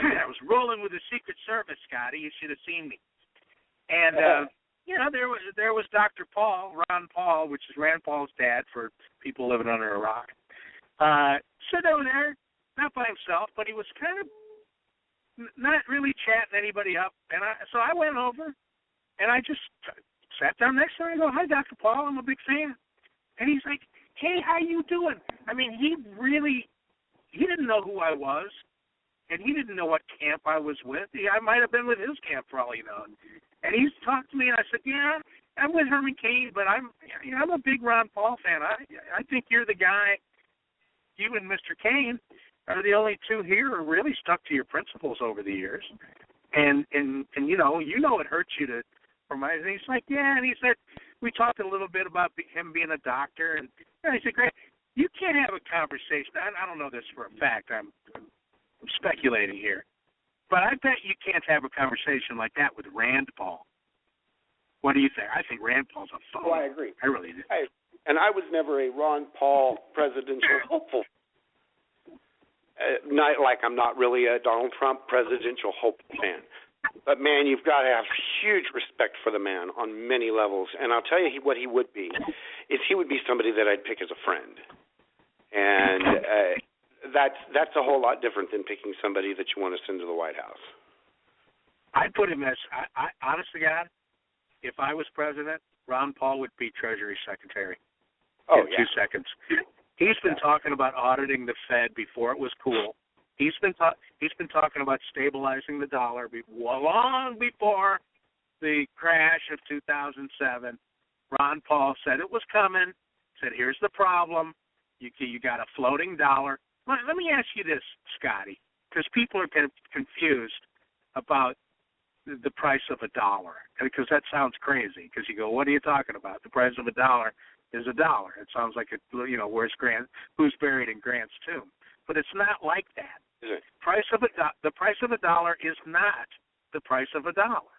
I was rolling with the Secret Service, Scotty. You should have seen me. And there was Dr. Paul, Ron Paul, which is Rand Paul's dad for people living under a rock. Sitting over there, not by himself, but he was kind of not really chatting anybody up. And so I went over, and I just sat down next to him. I go, "Hi, Dr. Paul. I'm a big fan." And he's like, "Hey, how you doing?" I mean, he didn't know who I was, and he didn't know what camp I was with. I might have been with his camp for all he knows. And he's talked to me, and I said, "Yeah, I'm with Herman Cain, but I'm a big Ron Paul fan. I think you're the guy. You and Mr. Cain are the only two here who really stuck to your principles over the years. And it hurts you to." And he's like, "Yeah." And he said, we talked a little bit about him being a doctor, and I said, "Great, you can't have a conversation." I don't know this for a fact. I'm speculating here. But I bet you can't have a conversation like that with Rand Paul. What do you think? I think Rand Paul's a phony. Oh, I agree. I really do. And I was never a Ron Paul presidential hopeful. I'm not really a Donald Trump presidential hopeful fan. But, man, you've got to have huge respect for the man on many levels. And I'll tell you what he would be, is he would be somebody that I'd pick as a friend. And that's a whole lot different than picking somebody that you want to send to the White House. I'd put him as, honest to God, if I was president, Ron Paul would be Treasury Secretary Oh, in 2 seconds. He's been talking about auditing the Fed before it was cool. He's been talking about stabilizing the dollar long before the crash of 2007. Ron Paul said it was coming. Said, here's the problem. You got a floating dollar. Let me ask you this, Scotty, because people are kind of confused about the price of a dollar, because that sounds crazy. Because you go, what are you talking about? The price of a dollar is a dollar. It sounds like who's buried in Grant's tomb, but it's not like that. The price of a dollar is not the price of a dollar.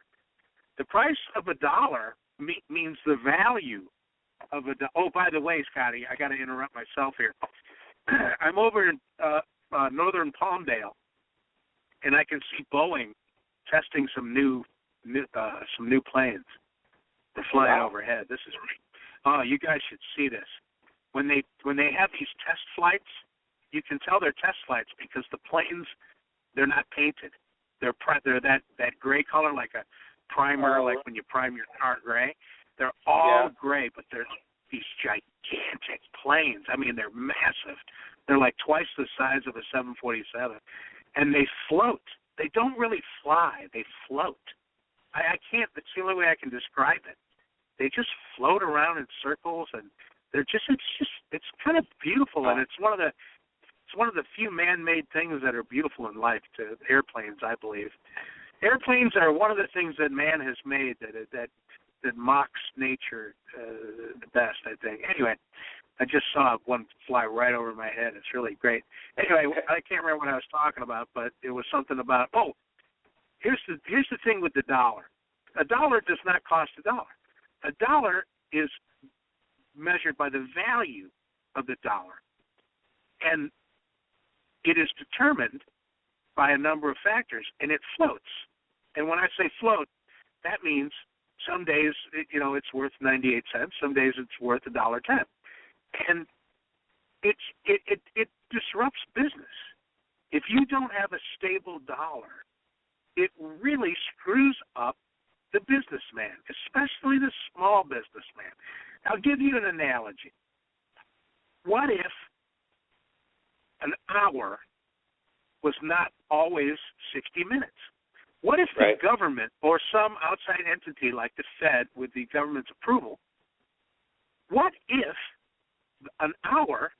The price of a dollar means the value of a dollar. Oh, by the way, Scotty, I got to interrupt myself here. I'm over in northern Palmdale, and I can see Boeing testing some new planes. They're flying overhead. This is you guys should see this. When they have these test flights, you can tell they're test flights because the planes, they're not painted. They're that gray color, like a primer, like when you prime your car gray. They're all gray, but they're these gigantic planes. I mean, they're massive. They're like twice the size of a 747, and they float. They don't really fly. They float. I can't. It's the only way I can describe it. They just float around in circles, and it's kind of beautiful, and it's one of the few man-made things that are beautiful in life. To airplanes, I believe. Airplanes are one of the things that man has made that mocks nature the best, I think. Anyway, I just saw one fly right over my head. It's really great. Anyway, I can't remember what I was talking about, but it was something about, here's the thing with the dollar. A dollar does not cost a dollar. A dollar is measured by the value of the dollar. And it is determined by a number of factors, and it floats. And when I say float, that means some days, it's worth 98 cents. Some days it's worth $1.10. And it disrupts business. If you don't have a stable dollar, it really screws up the businessman, especially the small businessman. I'll give you an analogy. What if an hour was not always 60 minutes? What if the government or some outside entity like the Fed with the government's approval, what if an hour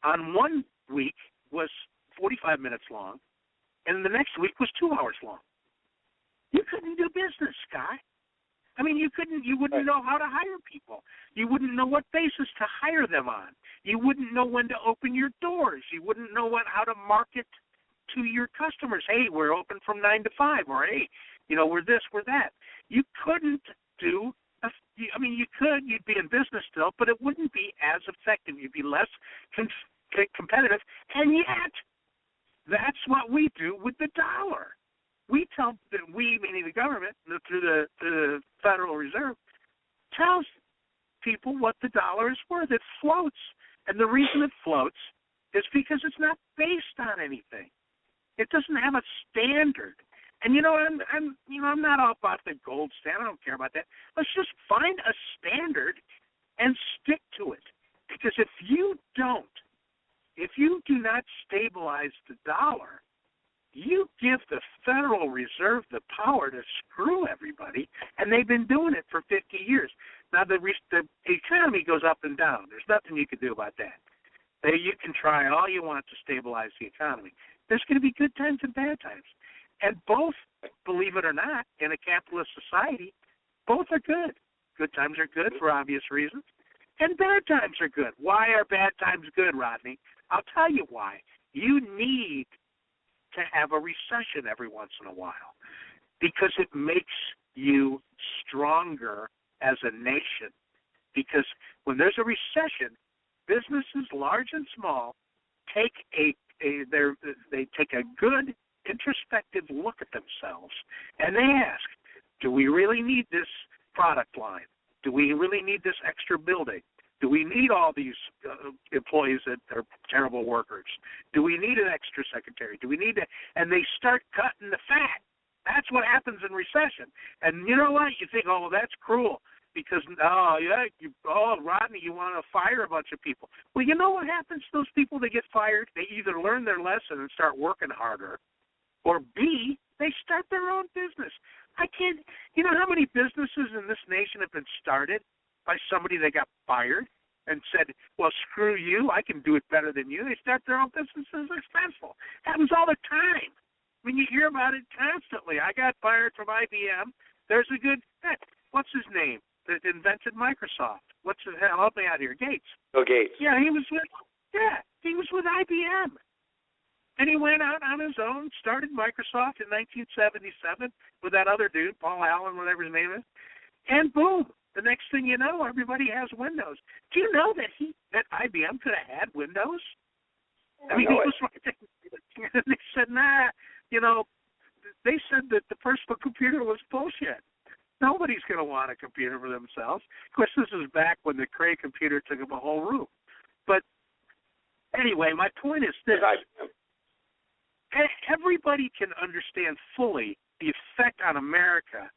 on one week was 45 minutes long and the next week was 2 hours long? You couldn't do business, Scott. I mean, you wouldn't know how to hire people. You wouldn't know what basis to hire them on. You wouldn't know when to open your doors. You wouldn't know how to market to your customers. Hey, we're open from 9 to 5, or hey, we're this, we're that. You couldn't do. You could. You'd be in business still, but it wouldn't be as effective. You'd be less competitive, and yet that's what we do with the dollar. We tell that meaning the government, through the Federal Reserve, tells people what the dollar is worth. It floats, and the reason it floats is because it's not based on anything. It doesn't have a standard. And I'm not all about the gold standard. I don't care about that. Let's just find a standard and stick to it. Because if you do not stabilize the dollar, you give the Federal Reserve the power to screw everybody, and they've been doing it for 50 years. Now, the economy goes up and down. There's nothing you can do about that. You can try all you want to stabilize the economy. There's going to be good times and bad times. And both, believe it or not, in a capitalist society, both are good. Good times are good for obvious reasons, and bad times are good. Why are bad times good, Rodney? I'll tell you why. You need to have a recession every once in a while because it makes you stronger as a nation. Because when there's a recession, businesses, large and small, take a good introspective look at themselves, and they ask, do we really need this product line? Do we really need this extra building? Do we need all these employees that are terrible workers? Do we need an extra secretary? Do we need to? And they start cutting the fat. That's what happens in recession. And you know what? You think, oh, well, that's cruel because, Rodney, you want to fire a bunch of people. Well, you know what happens to those people that get fired? They either learn their lesson and start working harder, or B, they start their own business. You know how many businesses in this nation have been started by somebody that got fired and said, well, screw you, I can do it better than you. They start their own businesses successful. Happens all the time. I mean, you hear about it constantly. I got fired from IBM. There's a good, what's his name that invented Microsoft? Help me out here, Gates. Bill Gates. Yeah, he was with IBM. And he went out on his own, started Microsoft in 1977 with that other dude, Paul Allen, whatever his name is, and boom. The next thing you know, everybody has Windows. Do you know that IBM could have had Windows? I mean, they said, they said that the personal computer was bullshit. Nobody's going to want a computer for themselves. Of course, this is back when the Cray computer took up a whole room. But anyway, my point is this. Everybody can understand fully the effect on America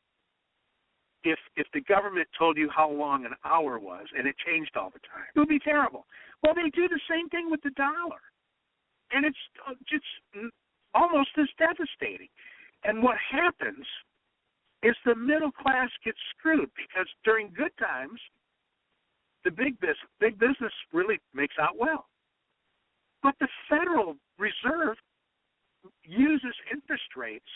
if the government told you how long an hour was and it changed all the time. It would be terrible. Well, they do the same thing with the dollar. And it's just almost as devastating. And what happens is the middle class gets screwed because during good times, the big business really makes out well. But the Federal Reserve uses interest rates,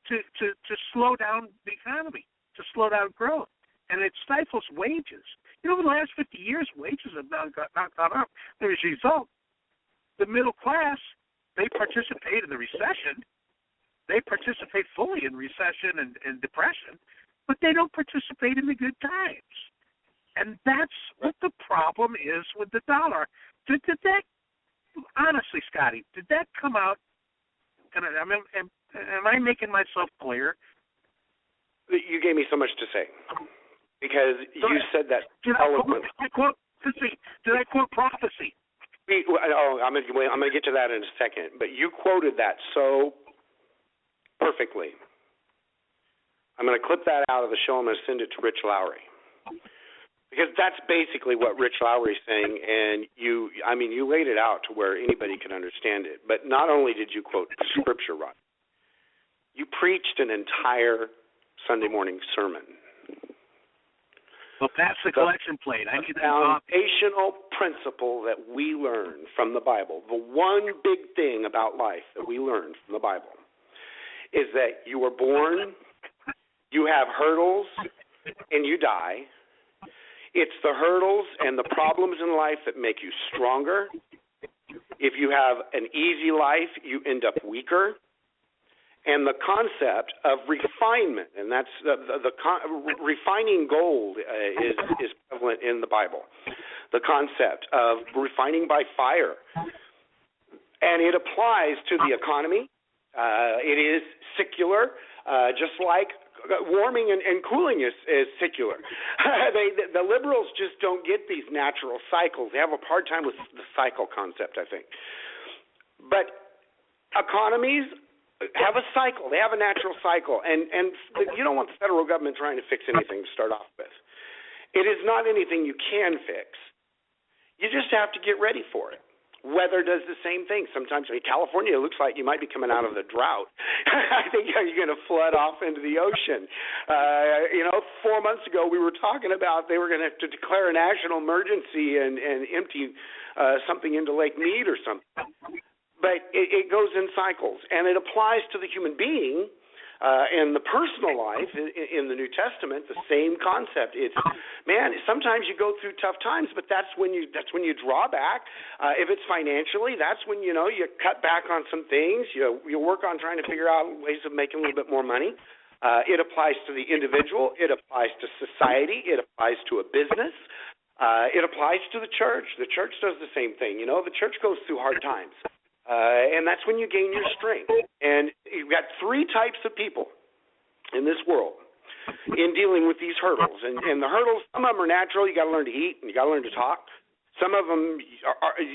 to slow down the economy, to slow down growth, and it stifles wages. Over the last 50 years, wages have not gone up. As a result, the middle class, they participate in the recession. They participate fully in recession and depression, but they don't participate in the good times. And that's what the problem is with the dollar. Did that, honestly, Scotty, did that come out? Am I making myself clear? You gave me so much to say because you said that eloquently. Did I quote prophecy? I'm going to get to that in a second, but you quoted that so perfectly. I'm going to clip that out of the show. I'm going to send it to Rich Lowry. Because that's basically what Rich Lowry's saying, and you laid it out to where anybody can understand it. But not only did you quote Scripture, Rod, you preached an entire Sunday morning sermon. Well, pass the collection plate. I need the foundational principle that we learn from the Bible, the one big thing about life that we learn from the Bible, is that you were born, you have hurdles, and you die. It's the hurdles and the problems in life that make you stronger. If you have an easy life, you end up weaker. And the concept of refinement, and that's refining gold is prevalent in the Bible. The concept of refining by fire. And it applies to the economy. It is secular, just like warming and cooling is secular. The liberals just don't get these natural cycles. They have a hard time with the cycle concept, I think. But economies have a cycle. They have a natural cycle. And you don't want the federal government trying to fix anything to start off with. It is not anything you can fix. You just have to get ready for it. Weather does the same thing. Sometimes in California, it looks like you might be coming out of the drought. I think you're going to flood off into the ocean. 4 months ago, we were talking about they were going to have to declare a national emergency and empty something into Lake Mead or something. But it goes in cycles, and it applies to the human being in the personal life in the New Testament. The same concept. It's sometimes you go through tough times, but that's when you draw back. If it's financially, that's when you cut back on some things. You work on trying to figure out ways of making a little bit more money. It applies to the individual. It applies to society. It applies to a business. It applies to the church. The church does the same thing. The church goes through hard times. And that's when you gain your strength. And you've got three types of people in this world in dealing with these hurdles. And the hurdles, some of them are natural. You got to learn to eat and you got to learn to talk. Some of them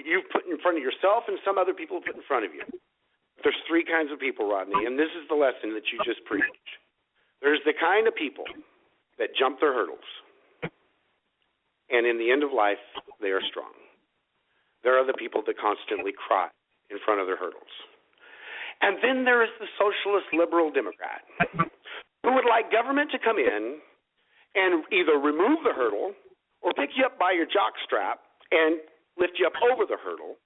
you've put in front of yourself, and some other people put in front of you. There's three kinds of people, Rodney, and this is the lesson that you just preached. There's the kind of people that jump their hurdles, and in the end of life, they are strong. There are the people that constantly cry in front of their hurdles. And then there is the socialist liberal Democrat who would like government to come in and either remove the hurdle or pick you up by your jock strap and lift you up over the hurdle.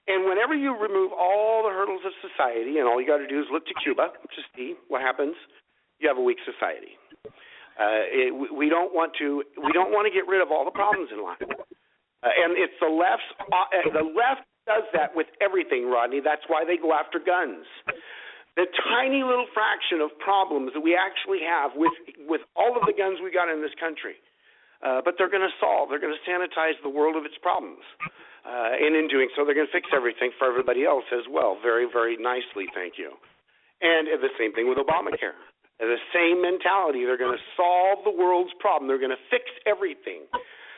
And whenever you remove all the hurdles of society, and all you got to do is look to Cuba to see what happens, you have a weak society. We don't want to get rid of all the problems in life. And it's the left. The left does that with everything, Rodney. That's why they go after guns. The tiny little fraction of problems that we actually have with all of the guns we got in this country, but they're going to solve. They're going to sanitize the world of its problems, and in doing so, they're going to fix everything for everybody else as well. Very, very nicely, thank you. And the same thing with Obamacare. The same mentality. They're going to solve the world's problem. They're going to fix everything.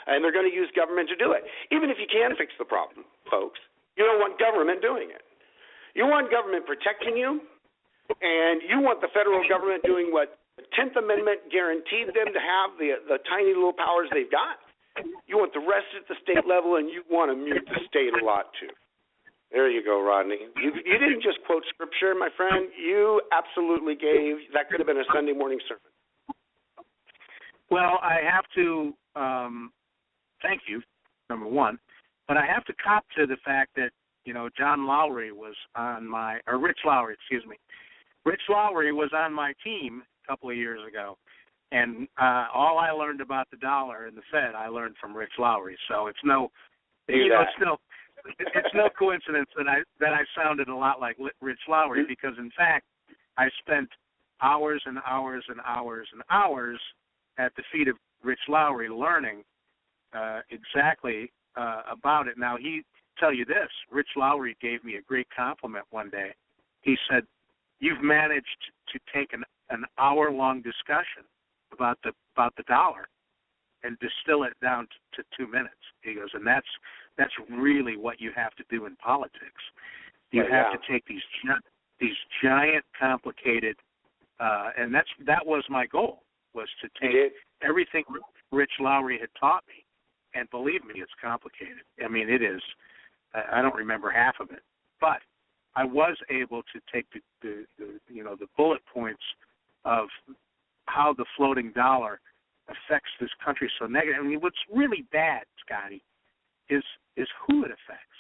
And they're going to use government to do it. Even if you can fix the problem, folks, you don't want government doing it. You want government protecting you, and you want the federal government doing what the 10th Amendment guaranteed them to have, the tiny little powers they've got. You want the rest at the state level, and you want to mute the state a lot, too. There you go, Rodney. You didn't just quote Scripture, my friend. You absolutely gave. That could have been a Sunday morning sermon. Well, I have to thank you, number one, but I have to cop to the fact that, John Lowry was on Rich Lowry, excuse me. Rich Lowry was on my team a couple of years ago, and all I learned about the dollar and the Fed, I learned from Rich Lowry. So it's no coincidence that I sounded a lot like Rich Lowry, because in fact I spent hours and hours and hours and hours at the feet of Rich Lowry learning exactly about it. Now, he tell you this, Rich Lowry gave me a great compliment one day. He said, "You've managed to take an hour-long discussion about the dollar and distill it down to 2 minutes." He goes, and that's really what you have to do in politics. You have to take these giant, complicated, and that was my goal, was to take everything Rich Lowry had taught me, and believe me, it's complicated. I mean, it is. I don't remember half of it, but I was able to take the bullet points of how the floating dollar affects this country so negative. I mean, what's really bad, Scotty, is who it affects.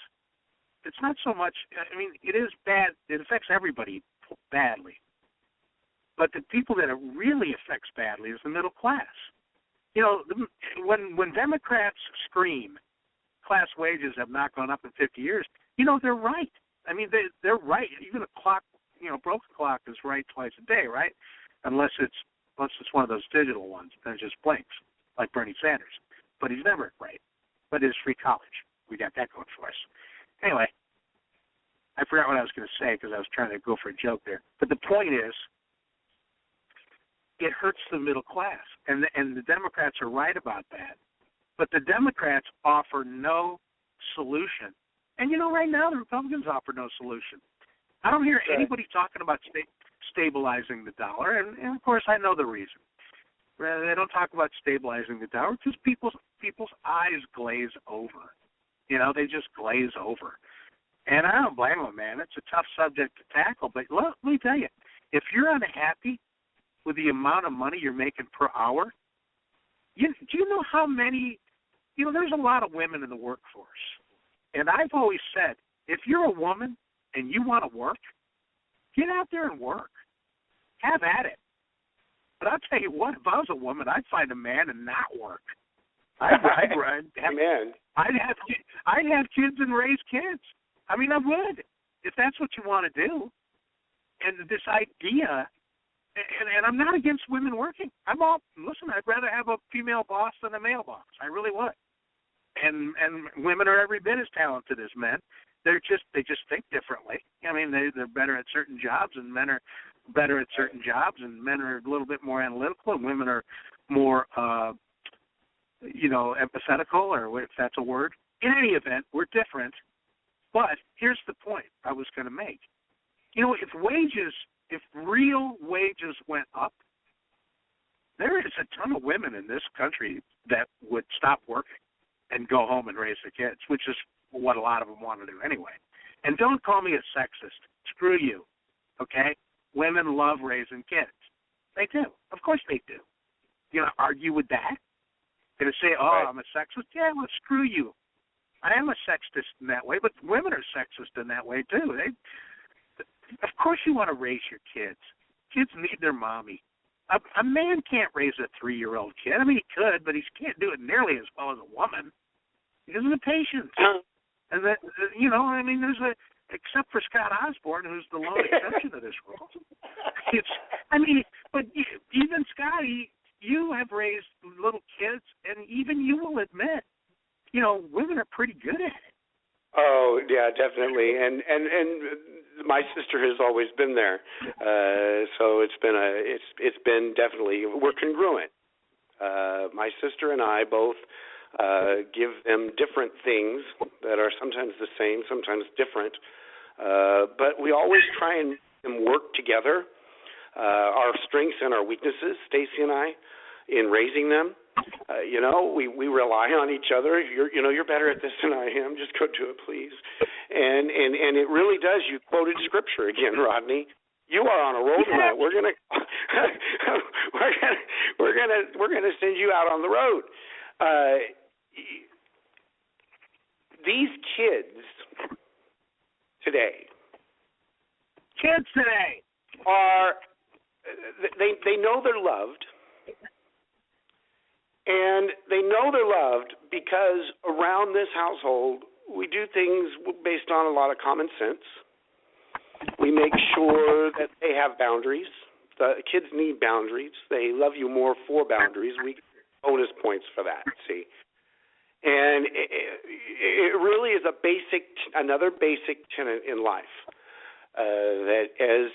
It's not so much. I mean, it is bad. It affects everybody badly, but the people that it really affects badly is the middle class. When Democrats scream, class wages have not gone up in 50 years, they're right. I mean, they're right. Even a clock, broken clock is right twice a day, right? Unless it's one of those digital ones that just blinks, like Bernie Sanders. But he's never right. But it's free college. We got that going for us. Anyway, I forgot what I was going to say because I was trying to go for a joke there. But the point is, it hurts the middle class, and the Democrats are right about that. But the Democrats offer no solution. And, right now the Republicans offer no solution. I don't hear anybody talking about stabilizing the dollar, and of course I know the reason. They don't talk about stabilizing the dollar because people's eyes glaze over. They just glaze over. And I don't blame them, man. It's a tough subject to tackle. But let me tell you, if you're unhappy with the amount of money you're making per hour, do you know how many, there's a lot of women in the workforce. And I've always said, if you're a woman and you want to work, get out there and work. Have at it. But I'll tell you what, if I was a woman, I'd find a man and not work. I'd have kids and raise kids. I mean, I would, if that's what you want to do. And this idea, and I'm not against women working. Listen, I'd rather have a female boss than a male boss. I really would. And women are every bit as talented as men. They just think differently. I mean, they're better at certain jobs, and men are better at certain jobs, and men are a little bit more analytical, and women are more, empathetical, or if that's a word. In any event, we're different. But here's the point I was going to make. if real wages went up, there is a ton of women in this country that would stop working and go home and raise their kids, which is what a lot of them want to do anyway. And don't call me a sexist. Screw you, okay? Women love raising kids. They do. Of course they do. You know, argue with that? Going to say, right. I'm a sexist? Yeah, well, screw you. I am a sexist in that way, but women are sexist in that way, too. Of course you want to raise your kids. Kids need their mommy. A man can't raise a 3-year-old kid. I mean, he could, but he can't do it nearly as well as a woman. He doesn't have patience. And that, except for Scott Osborne, who's the lone exception to this rule. But even Scotty, you have raised little kids, and even you will admit, women are pretty good at it. Oh yeah, definitely, and my sister has always been there, so it's been definitely, we're congruent. My sister and I both give them different things that are sometimes the same, sometimes different, but we always try and work together. Our strengths and our weaknesses, Stacy and I, in raising them. We rely on each other. You're better at this than I am. Just go do it, please. And it really does. You quoted scripture again, Rodney. You are on a roll tonight. We're gonna send you out on the road. These kids today are they know they're loved. And they know they're loved because around this household, we do things based on a lot of common sense. We make sure that they have boundaries. The kids need boundaries. They love you more for boundaries. We get bonus points for that, see. And it really is another basic tenet in life, that as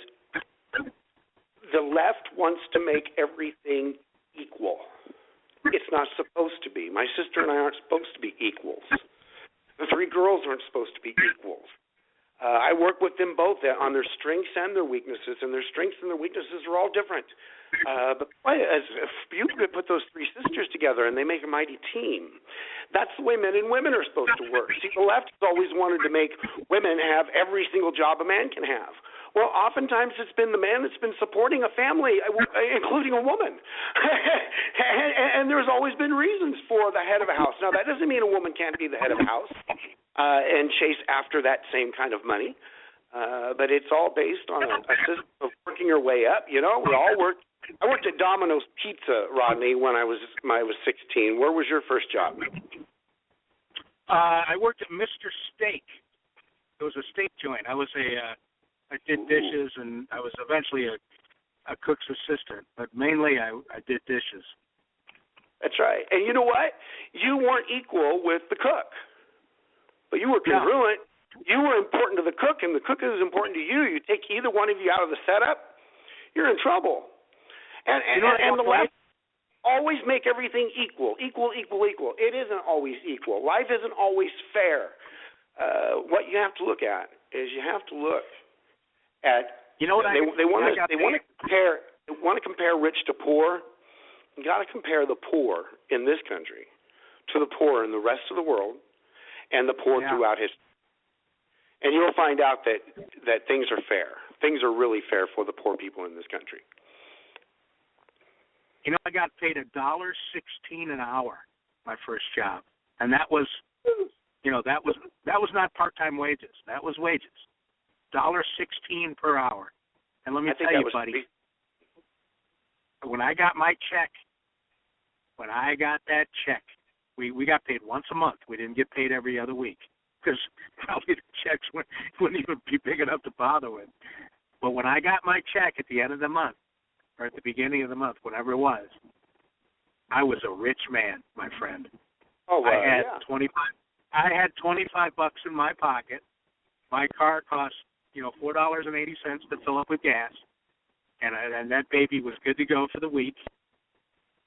the left wants to make everything equal. It's not supposed to be. My sister and I aren't supposed to be equals. The 3 girls aren't supposed to be equals. I work with them both on their strengths and their weaknesses, and their strengths and their weaknesses are all different. But if you could put those 3 sisters together and they make a mighty team, that's the way men and women are supposed to work. See, the left has always wanted to make women have every single job a man can have. Well, oftentimes it's been the man that's been supporting a family, including a woman. and there's always been reasons for the head of a house. Now, that doesn't mean a woman can't be the head of a house and chase after that same kind of money. But it's all based on a system of working your way up. We all worked. I worked at Domino's Pizza, Rodney, when I was 16. Where was your first job? I worked at Mr. Steak. It was a steak joint. I did dishes, and I was eventually a cook's assistant, but mainly I did dishes. That's right. And you know what? You weren't equal with the cook, but you were congruent. No. You were important to the cook, and the cook is important to you. You take either one of you out of the setup, you're in trouble. And the left always make everything equal. It isn't always equal. Life isn't always fair. What you have to look at is you have to look at, they want to compare rich to poor. You got to compare the poor in this country to the poor in the rest of the world and the poor throughout history. And you'll find out that things are fair. Things are really fair for the poor people in this country. I got paid $1.16 an hour my first job, and that was not part-time wages. That was wages. $1.16 per hour. And let me tell you, buddy, when I got my check, we got paid once a month. We didn't get paid every other week because probably the checks wouldn't even be big enough to bother with. But when I got my check at the end of the month, or at the beginning of the month, whatever it was, I was a rich man, my friend. Oh, wow. I had $25 in my pocket. My car cost, $4.80 to fill up with gas, and that baby was good to go for the week.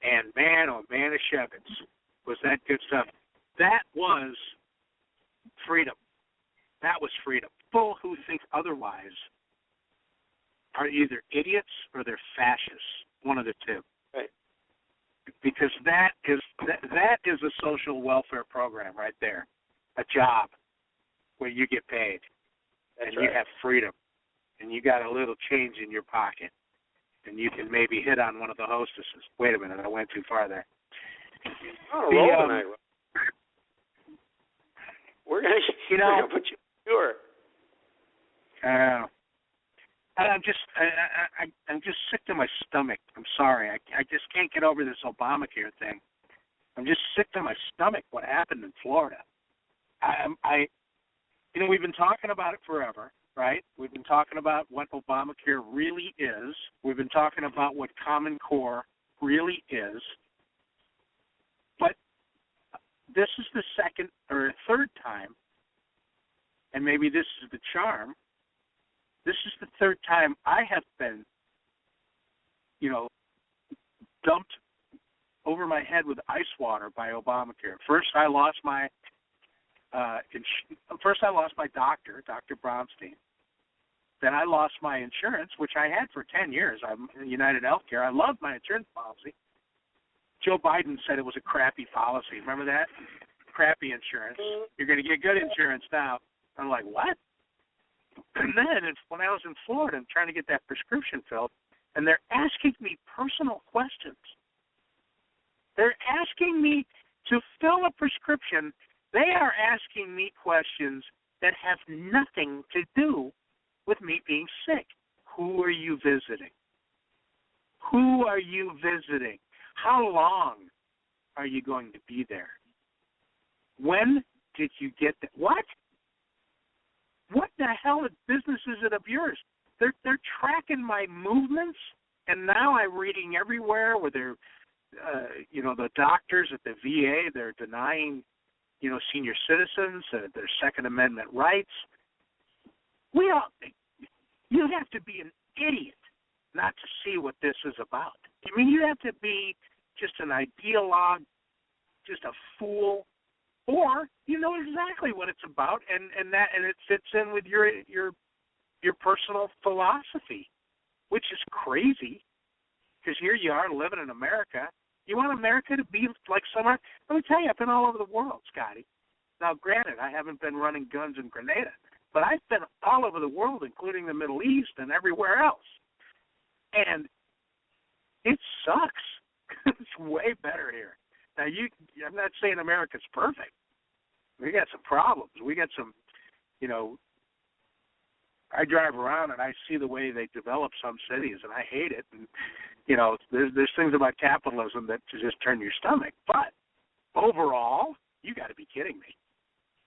And man, oh man, of Shevitz, was that good stuff. That was freedom. That was freedom. People who think otherwise are either idiots or they're fascists, one of the two. Right. Because that is a social welfare program right there, a job where you get paid and you have freedom and you got a little change in your pocket and you can maybe hit on one of the hostesses. Wait a minute, I went too far there. Oh, roll tonight. We're gonna put you sure. I'm just sick to my stomach. I'm sorry. I just can't get over this Obamacare thing. I'm just sick to my stomach what happened in Florida. We've been talking about it forever, right? We've been talking about what Obamacare really is. We've been talking about what Common Core really is. But this is the second or third time, and maybe this is the charm. This is the third time I have been, dumped over my head with ice water by Obamacare. First, I lost my doctor, Dr. Bronstein. Then I lost my insurance, which I had for 10 years. I'm United Healthcare. I loved my insurance policy. Joe Biden said it was a crappy policy. Remember that? Crappy insurance. You're going to get good insurance now. I'm like, what? And then when I was in Florida and trying to get that prescription filled, and they're asking me personal questions. They're asking me to fill a prescription. They are asking me questions that have nothing to do with me being sick. Who are you visiting? Who are you visiting? How long are you going to be there? When did you get that? What? What the hell business is it of yours? They're tracking my movements, and now I'm reading everywhere where they're, the doctors at the VA, they're denying, senior citizens their Second Amendment rights. You have to be an idiot not to see what this is about. I mean, you have to be just an ideologue, just a fool, or you know exactly what it's about, and it fits in with your personal philosophy, which is crazy, because here you are living in America. You want America to be like somewhere? Let me tell you, I've been all over the world, Scotty. Now, granted, I haven't been running guns in Grenada, but I've been all over the world, including the Middle East and everywhere else. And it sucks. It's way better here. Now, I'm not saying America's perfect. We got some problems. We got some, I drive around and I see the way they develop some cities, and I hate it. And, there's things about capitalism that just turn your stomach. But overall, you got to be kidding me.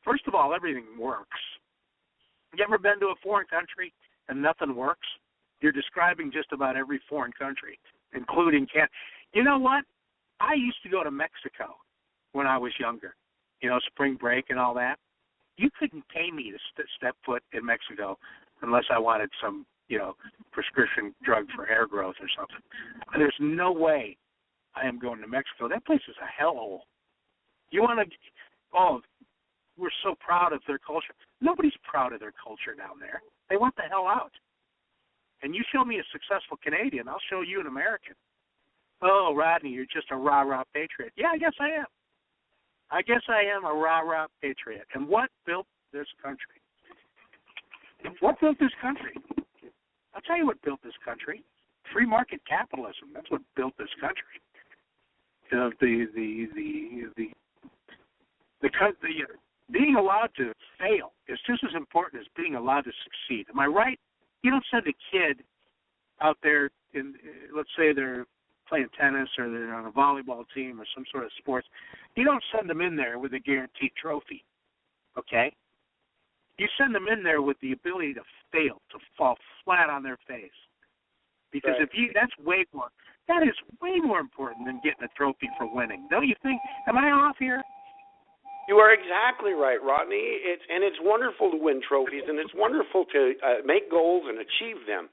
First of all, everything works. You ever been to a foreign country and nothing works? You're describing just about every foreign country, including Canada. You know what? I used to go to Mexico when I was younger, spring break and all that. You couldn't pay me to step foot in Mexico unless I wanted some, prescription drug for hair growth or something. There's no way I am going to Mexico. That place is a hellhole. You want to, we're so proud of their culture. Nobody's proud of their culture down there. They want the hell out. And you show me a successful Canadian, I'll show you an American. Oh, Rodney, you're just a rah-rah patriot. Yeah, I guess I am. I guess I am a rah-rah patriot. And what built this country? What built this country? I'll tell you what built this country. Free market capitalism. That's what built this country. Being allowed to fail is just as important as being allowed to succeed. Am I right? You don't send a kid out there let's say they're playing tennis or they're on a volleyball team or some sort of sports. You don't send them in there with a guaranteed trophy, okay? You send them in there with the ability to fail, to fall flat on their face. Because that is way more important than getting a trophy for winning. Don't you think? Am I off here? You are exactly right, Rodney. It's wonderful to win trophies, and it's wonderful to make goals and achieve them.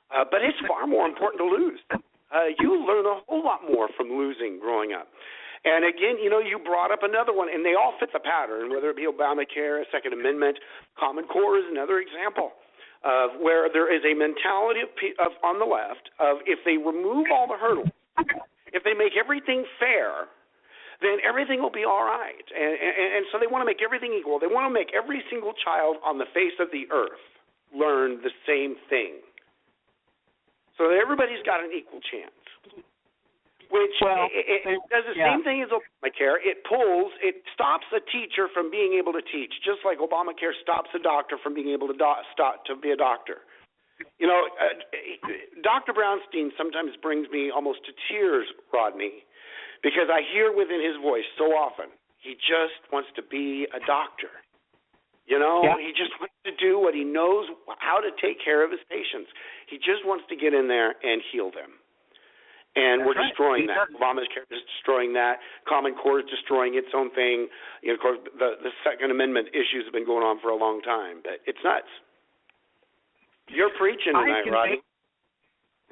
But it's far more important to lose. You learn a whole lot more from losing growing up. And again, you brought up another one, and they all fit the pattern, whether it be Obamacare, Second Amendment, Common Core is another example. of where there is a mentality of on the left of if they remove all the hurdles, if they make everything fair, then everything will be all right. And so they want to make everything equal. They want to make every single child on the face of the earth learn the same thing, so that everybody's got an equal chance. Which it does the same thing as Obamacare. It stops a teacher from being able to teach, just like Obamacare stops a doctor from being able to be a doctor. You know, Dr. Brownstein sometimes brings me almost to tears, Rodney, because I hear within his voice so often, he just wants to be a doctor. You know, he just wants to do what he knows how to take care of his patients. He just wants to get in there and heal them. And we're destroying that. Obamacare is destroying that. Common Core is destroying its own thing. You know, of course, the Second Amendment issues have been going on for a long time, but it's nuts. You're preaching tonight, Rodney.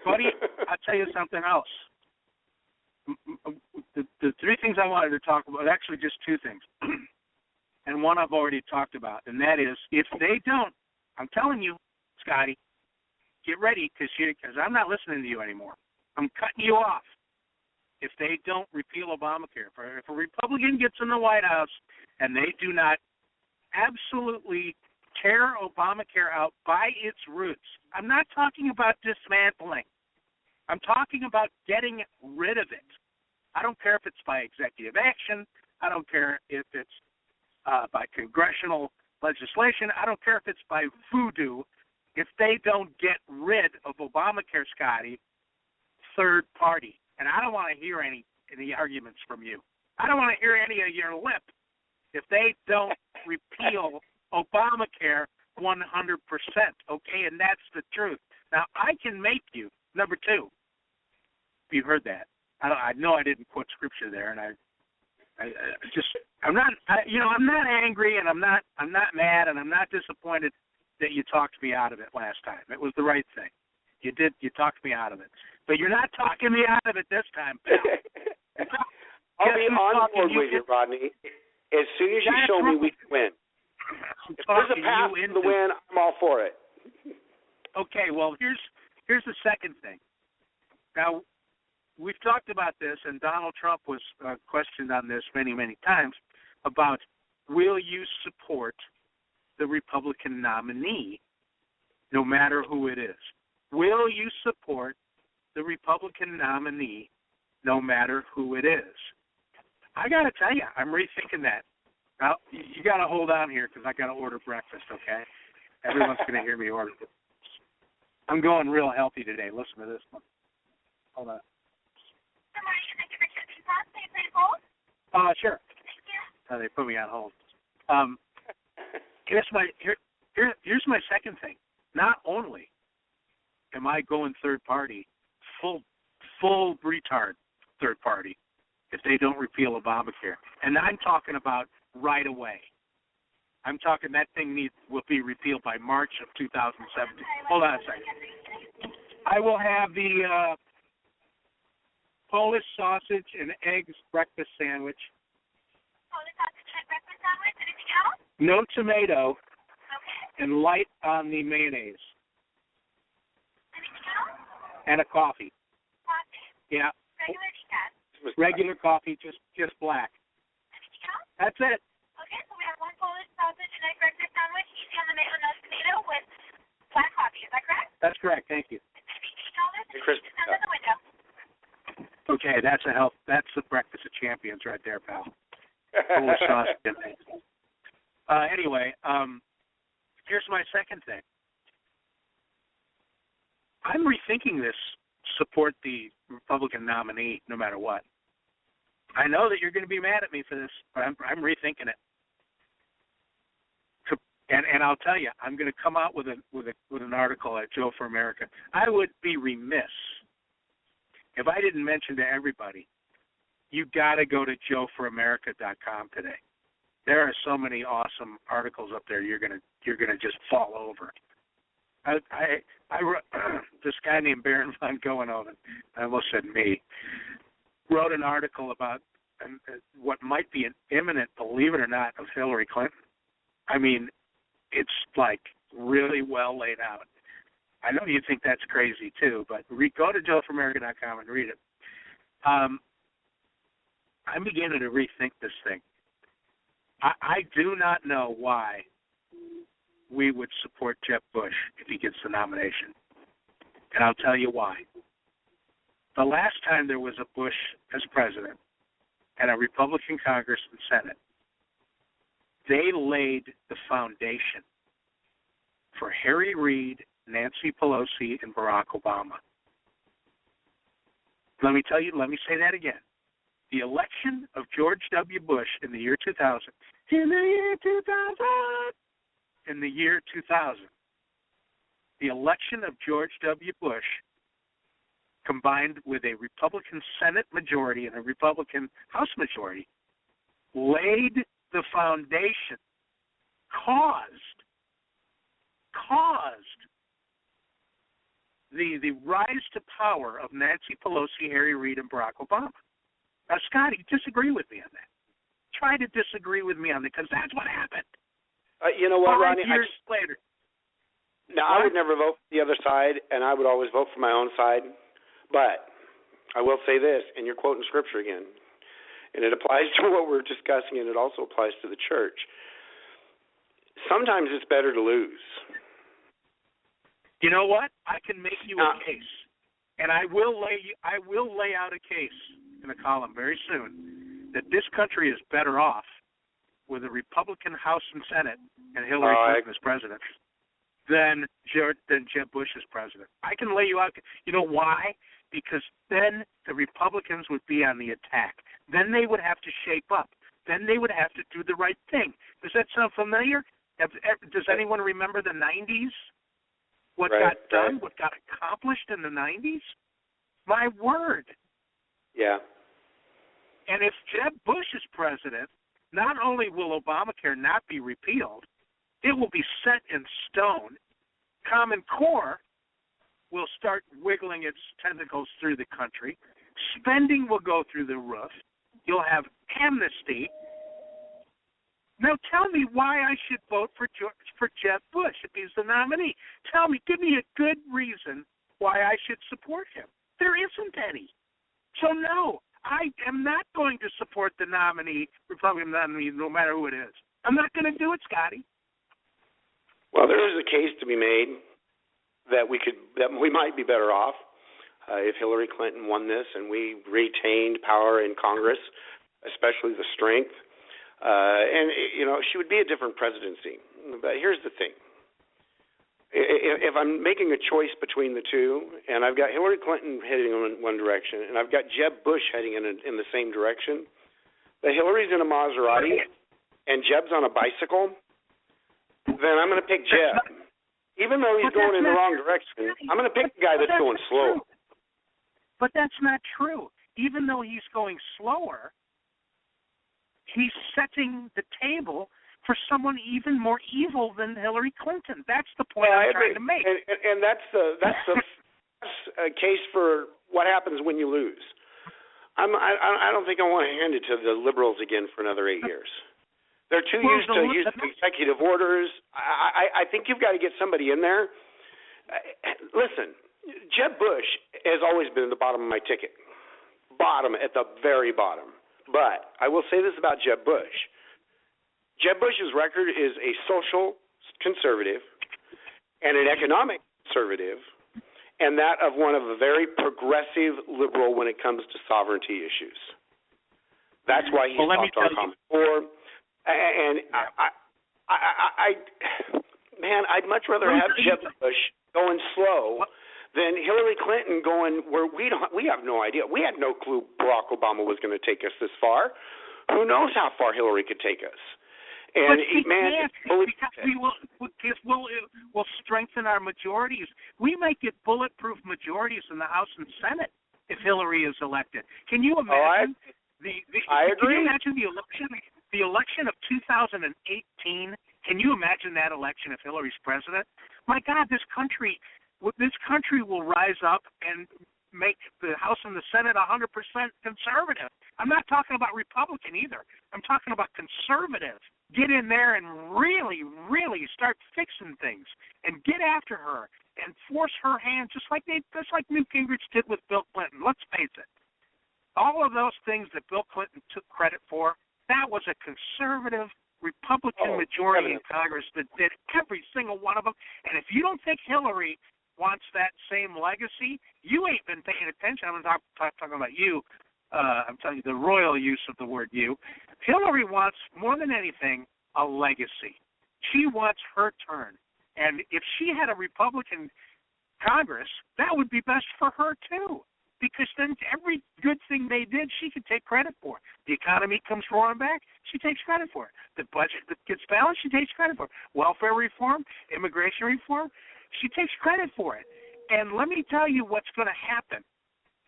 Buddy, I'll tell you something else. The three things I wanted to talk about, actually just two things, and one I've already talked about, and that is if they don't, I'm telling you, Scotty, get ready because I'm not listening to you anymore. I'm cutting you off. If they don't repeal Obamacare, if a Republican gets in the White House and they do not absolutely tear Obamacare out by its roots, I'm not talking about dismantling. I'm talking about getting rid of it. I don't care if it's by executive action. I don't care if it's by congressional legislation. I don't care if it's by voodoo. If they don't get rid of Obamacare, Scotty, third party. And I don't want to hear any arguments from you. I don't want to hear any of your lip if they don't repeal Obamacare 100%, okay? And that's the truth. Now, I can make you, number two, you heard that. I know I didn't quote scripture there, and I'm not angry, and I'm not mad, and I'm not disappointed that you talked me out of it last time. It was the right thing. You talked me out of it. But you're not talking me out of it this time, pal. I'll be on board with you, Rodney. As soon as you show me we can win. If there's a path to the win, I'm all for it. Okay, well, here's the second thing. Now, we've talked about this, and Donald Trump was questioned on this many, many times about will you support the Republican nominee no matter who it is? Will you support the Republican nominee no matter who it is? I got to tell you, I'm rethinking that. Now, you got to hold on here because I got to order breakfast, okay? Everyone's going to hear me order it. I'm going real healthy today. Listen to this one. Hold on. Good morning. Thank you for choosing us. May I please hold? Sure. Thank you. They put me on hold. Here's my second thing. Not only am I going third party, full retard third party, if they don't repeal Obamacare, and I'm talking about right away. I'm talking that thing will be repealed by March of 2017. Hold on a second. I will have the Polish sausage and eggs breakfast sandwich. Polish sausage and breakfast sandwich. Anything else? No tomato. Okay. And light on the mayonnaise. Anything else? And a coffee. Coffee. Yeah. Regular decaf. Regular coffee, just black. Anything else? That's it. Okay, so we have one Polish sausage and egg breakfast sandwich, easy on the mayo, no tomato, with black coffee. Is that correct? That's correct. Thank you. Anything else? Chris, Send in the window. Okay, that's the breakfast of champions right there, pal. Polish sausage and eggs. Anyway, here's my second thing. I'm rethinking this. Support the Republican nominee no matter what. I know that you're going to be mad at me for this, but I'm rethinking it. And I'll tell you, I'm going to come out with an article at Joe for America. I would be remiss if I didn't mention to everybody, you got to go to joeforamerica.com today. There are so many awesome articles up there. You're gonna just fall over. This guy named Baron von Goenhoven, I almost said me, wrote an article about what might be an imminent, believe it or not, of Hillary Clinton. I mean, it's like really well laid out. I know you think that's crazy too, but go to JoeFromAmerica.com and read it. I'm beginning to rethink this thing. I do not know why we would support Jeb Bush if he gets the nomination. And I'll tell you why. The last time there was a Bush as president and a Republican Congress and Senate, they laid the foundation for Harry Reid, Nancy Pelosi, and Barack Obama. Let me say that again. The election of George W. Bush in the year 2000, the election of George W. Bush, combined with a Republican Senate majority and a Republican House majority, laid the foundation, caused the rise to power of Nancy Pelosi, Harry Reid, and Barack Obama. Now, Scotty, disagree with me on that. Try to disagree with me on that, because that's what happened. You know what, Ronnie? 5 years later. Now, I would never vote for the other side, and I would always vote for my own side. But I will say this, and you're quoting Scripture again, and it applies to what we're discussing, and it also applies to the church. Sometimes it's better to lose. You know what? I can make you a case, and I will lay out a case in a column very soon that this country is better off with a Republican House and Senate and Hillary Clinton as president than Jeb Bush as president. I can lay you out. You know why? Because then the Republicans would be on the attack. Then they would have to shape up. Then they would have to do the right thing. Does that sound familiar? Does anyone remember the 90s? What got done, what got accomplished in the 90s? My word. Yeah. And if Jeb Bush is president, not only will Obamacare not be repealed, it will be set in stone. Common Core will start wiggling its tentacles through the country. Spending will go through the roof. You'll have amnesty. Now tell me why I should vote for Jeb Bush if he's the nominee. Give me a good reason why I should support him. There isn't any. So no, I am not going to support the nominee, Republican nominee, no matter who it is. I'm not going to do it, Scotty. Well, there is a case to be made that we might be better off if Hillary Clinton won this and we retained power in Congress, especially the strength. And, she would be a different presidency. But here's the thing. If I'm making a choice between the two, and I've got Hillary Clinton heading in one direction, and I've got Jeb Bush heading in the same direction, but Hillary's in a Maserati and Jeb's on a bicycle, then I'm going to pick Jeb. Even though he's going in the wrong direction, I'm going to pick the guy that's going slow. But that's not true. Even though he's going slower, he's setting the table for someone even more evil than Hillary Clinton. That's the point I'm trying to make. And that's a case for what happens when you lose. I don't think I want to hand it to the liberals again for another 8 years. They're too used to executive orders. I think you've got to get somebody in there. Listen, Jeb Bush has always been at the bottom of my ticket. Bottom, at the very bottom. But I will say this about Jeb Bush. Jeb Bush's record is a social conservative and an economic conservative, and that of one of a very progressive liberal when it comes to sovereignty issues. That's why he's talked on Common Core. And I'd much rather have Jeb Bush going slow than Hillary Clinton going where we have no idea. We had no clue Barack Obama was going to take us this far. Who knows how far Hillary could take us? And we'll strengthen our majorities. We might get bulletproof majorities in the House and Senate if Hillary is elected. Can you imagine I agree. Can you imagine the election of 2018? Can you imagine that election if Hillary's president? My God, this country will rise up and make the House and the Senate 100% conservative. I'm not talking about Republican either. I'm talking about conservative. get in there and really, really start fixing things and get after her and force her hand, just like Newt Gingrich did with Bill Clinton. Let's face it. All of those things that Bill Clinton took credit for, that was a conservative Republican majority in Congress that did every single one of them. And if you don't think Hillary wants that same legacy, you ain't been paying attention. I'm not talking about you. I'm telling you the royal use of the word you. Hillary wants, more than anything, a legacy. She wants her turn. And if she had a Republican Congress, that would be best for her, too. Because then every good thing they did, she could take credit for. The economy comes roaring back, she takes credit for it. The budget that gets balanced, she takes credit for it. Welfare reform, immigration reform, she takes credit for it. And let me tell you what's going to happen.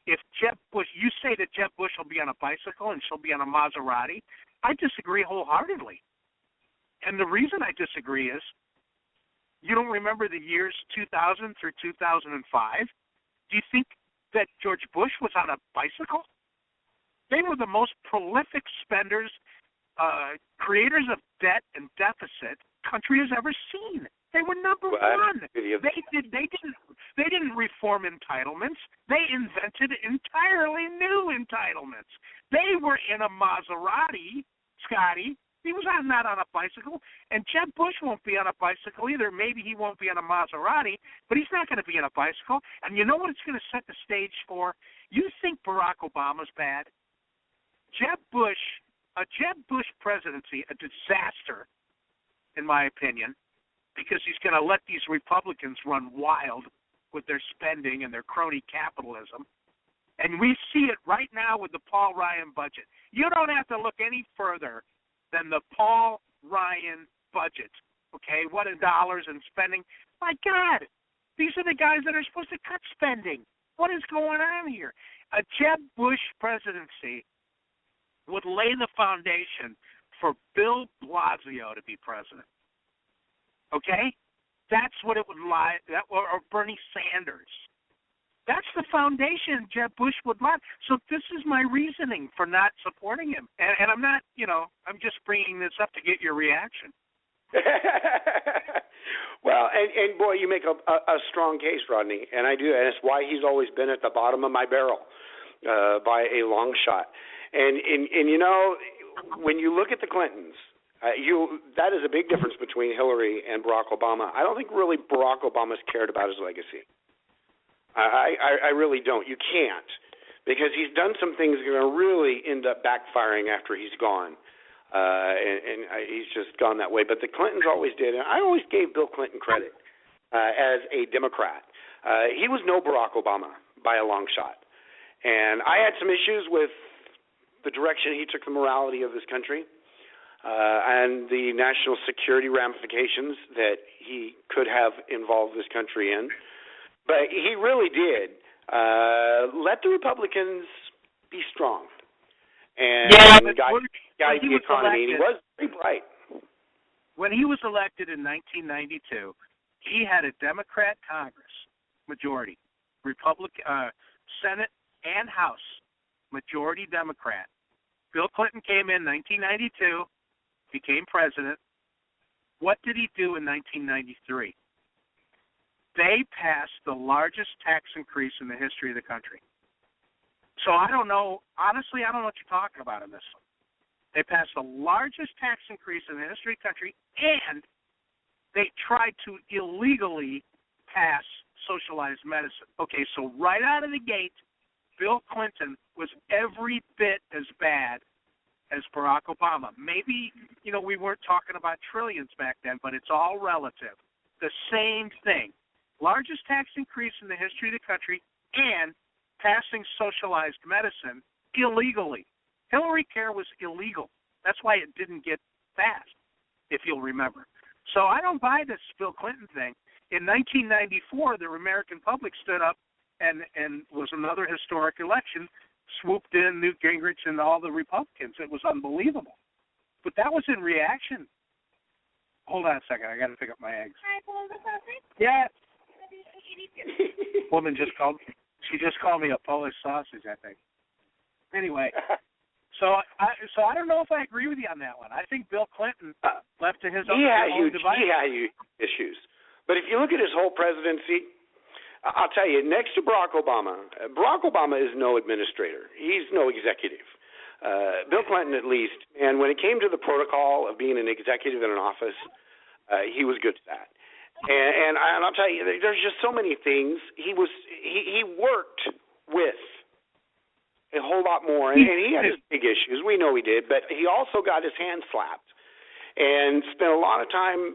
If Jeb Bush, you say that Jeb Bush will be on a bicycle and she'll be on a Maserati, I disagree wholeheartedly. And the reason I disagree is, you don't remember the years 2000 through 2005? Do you think that George Bush was on a bicycle? They were the most prolific spenders, creators of debt and deficit country has ever seen. They were number one. They didn't reform entitlements. They invented entirely new entitlements. They were in a Maserati, Scotty. He was not on a bicycle, and Jeb Bush won't be on a bicycle either. Maybe he won't be on a Maserati, but he's not going to be on a bicycle. And you know what it's going to set the stage for? You think Barack Obama's bad? A Jeb Bush presidency, a disaster, in my opinion, because he's going to let these Republicans run wild with their spending and their crony capitalism. And we see it right now with the Paul Ryan budget. You don't have to look any further than the Paul Ryan budget, okay? What in dollars and spending? My God, these are the guys that are supposed to cut spending. What is going on here? A Jeb Bush presidency would lay the foundation for Bill Blasio to be president, okay? That's what it would lie, or Bernie Sanders. That's the foundation Jeb Bush would like. So this is my reasoning for not supporting him. And I'm not, I'm just bringing this up to get your reaction. Well, and boy, you make a strong case, Rodney, and I do, and it's why he's always been at the bottom of my barrel by a long shot. And when you look at the Clintons, that is a big difference between Hillary and Barack Obama. I don't think really Barack Obama's cared about his legacy. I really don't. You can't, because he's done some things that are going to really end up backfiring after he's gone, and he's just gone that way. But the Clintons always did, and I always gave Bill Clinton credit as a Democrat. He was no Barack Obama by a long shot, and I had some issues with the direction he took the morality of this country and the national security ramifications that he could have involved this country in. But he really did let the Republicans be strong and guide the economy. And he was very bright. When he was elected in 1992, he had a Democrat Congress majority, Senate and House majority Democrat. Bill Clinton came in 1992, became president. What did he do in 1993? They passed the largest tax increase in the history of the country. So I don't know. Honestly, I don't know what you're talking about in this one. They passed the largest tax increase in the history of the country, and they tried to illegally pass socialized medicine. Okay, so right out of the gate, Bill Clinton was every bit as bad as Barack Obama. Maybe, we weren't talking about trillions back then, but it's all relative. The same thing. Largest tax increase in the history of the country, and passing socialized medicine illegally. Hillary Care was illegal. That's why it didn't get passed, if you'll remember. So I don't buy this Bill Clinton thing. In 1994, the American public stood up and was another historic election, swooped in Newt Gingrich and all the Republicans. It was unbelievable. But that was in reaction. Hold on a second. I got to pick up my eggs. Yes. Woman just called. She just called me a Polish sausage, I think. Anyway, So I don't know if I agree with you on that one. I think Bill Clinton left to his own device. He had huge issues. But if you look at his whole presidency, I'll tell you, next to Barack Obama is no administrator. He's no executive. Bill Clinton, at least, and when it came to the protocol of being an executive in an office, he was good at that. And I'll tell you, there's just so many things. He worked with a whole lot more, and he had his big issues. We know he did, but he also got his hand slapped and spent a lot of time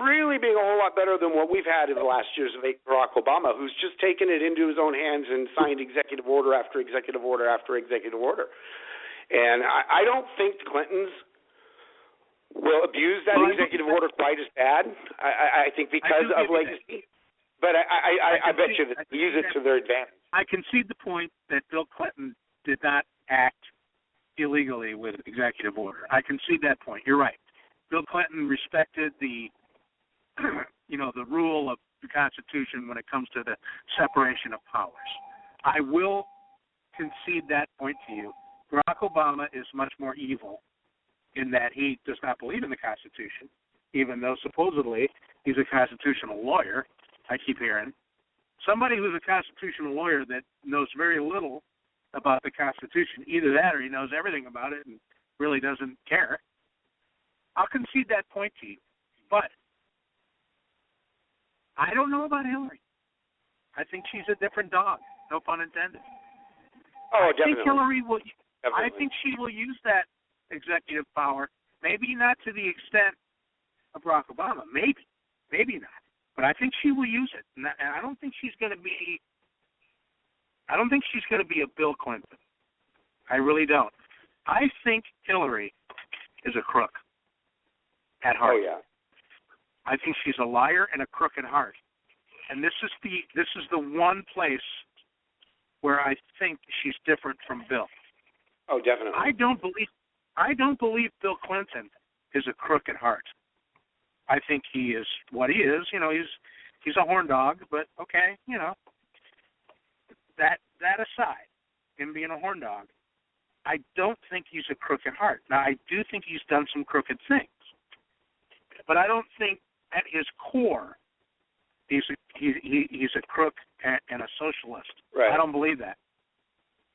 really being a whole lot better than what we've had in the last years of Barack Obama, who's just taken it into his own hands and signed executive order after executive order after executive order. And I don't think the Clintons will abuse that executive order quite as bad. I think because of legacy. But I bet you that they use it to their advantage. I concede the point that Bill Clinton did not act illegally with executive order. I concede that point. You're right. Bill Clinton respected the rule of the Constitution when it comes to the separation of powers. I will concede that point to you. Barack Obama is much more evil in that he does not believe in the Constitution, even though supposedly he's a constitutional lawyer, I keep hearing. Somebody who's a constitutional lawyer that knows very little about the Constitution, either that or he knows everything about it and really doesn't care. I'll concede that point to you. But I don't know about Hillary. I think she's a different dog, no pun intended. Oh, definitely. I think she will use that executive power, maybe not to the extent of Barack Obama, maybe not. But I think she will use it, and I don't think she's going to be. I don't think she's going to be a Bill Clinton. I really don't. I think Hillary is a crook at heart. Oh yeah. I think she's a liar and a crook at heart, and this is the one place where I think she's different from Bill. Oh, definitely. I don't believe Bill Clinton is a crook at heart. I think he is what he is. He's a horn dog, but okay, that aside, him being a horn dog, I don't think he's a crook at heart. Now, I do think he's done some crooked things, but I don't think at his core he's a crook and a socialist. Right. I don't believe that.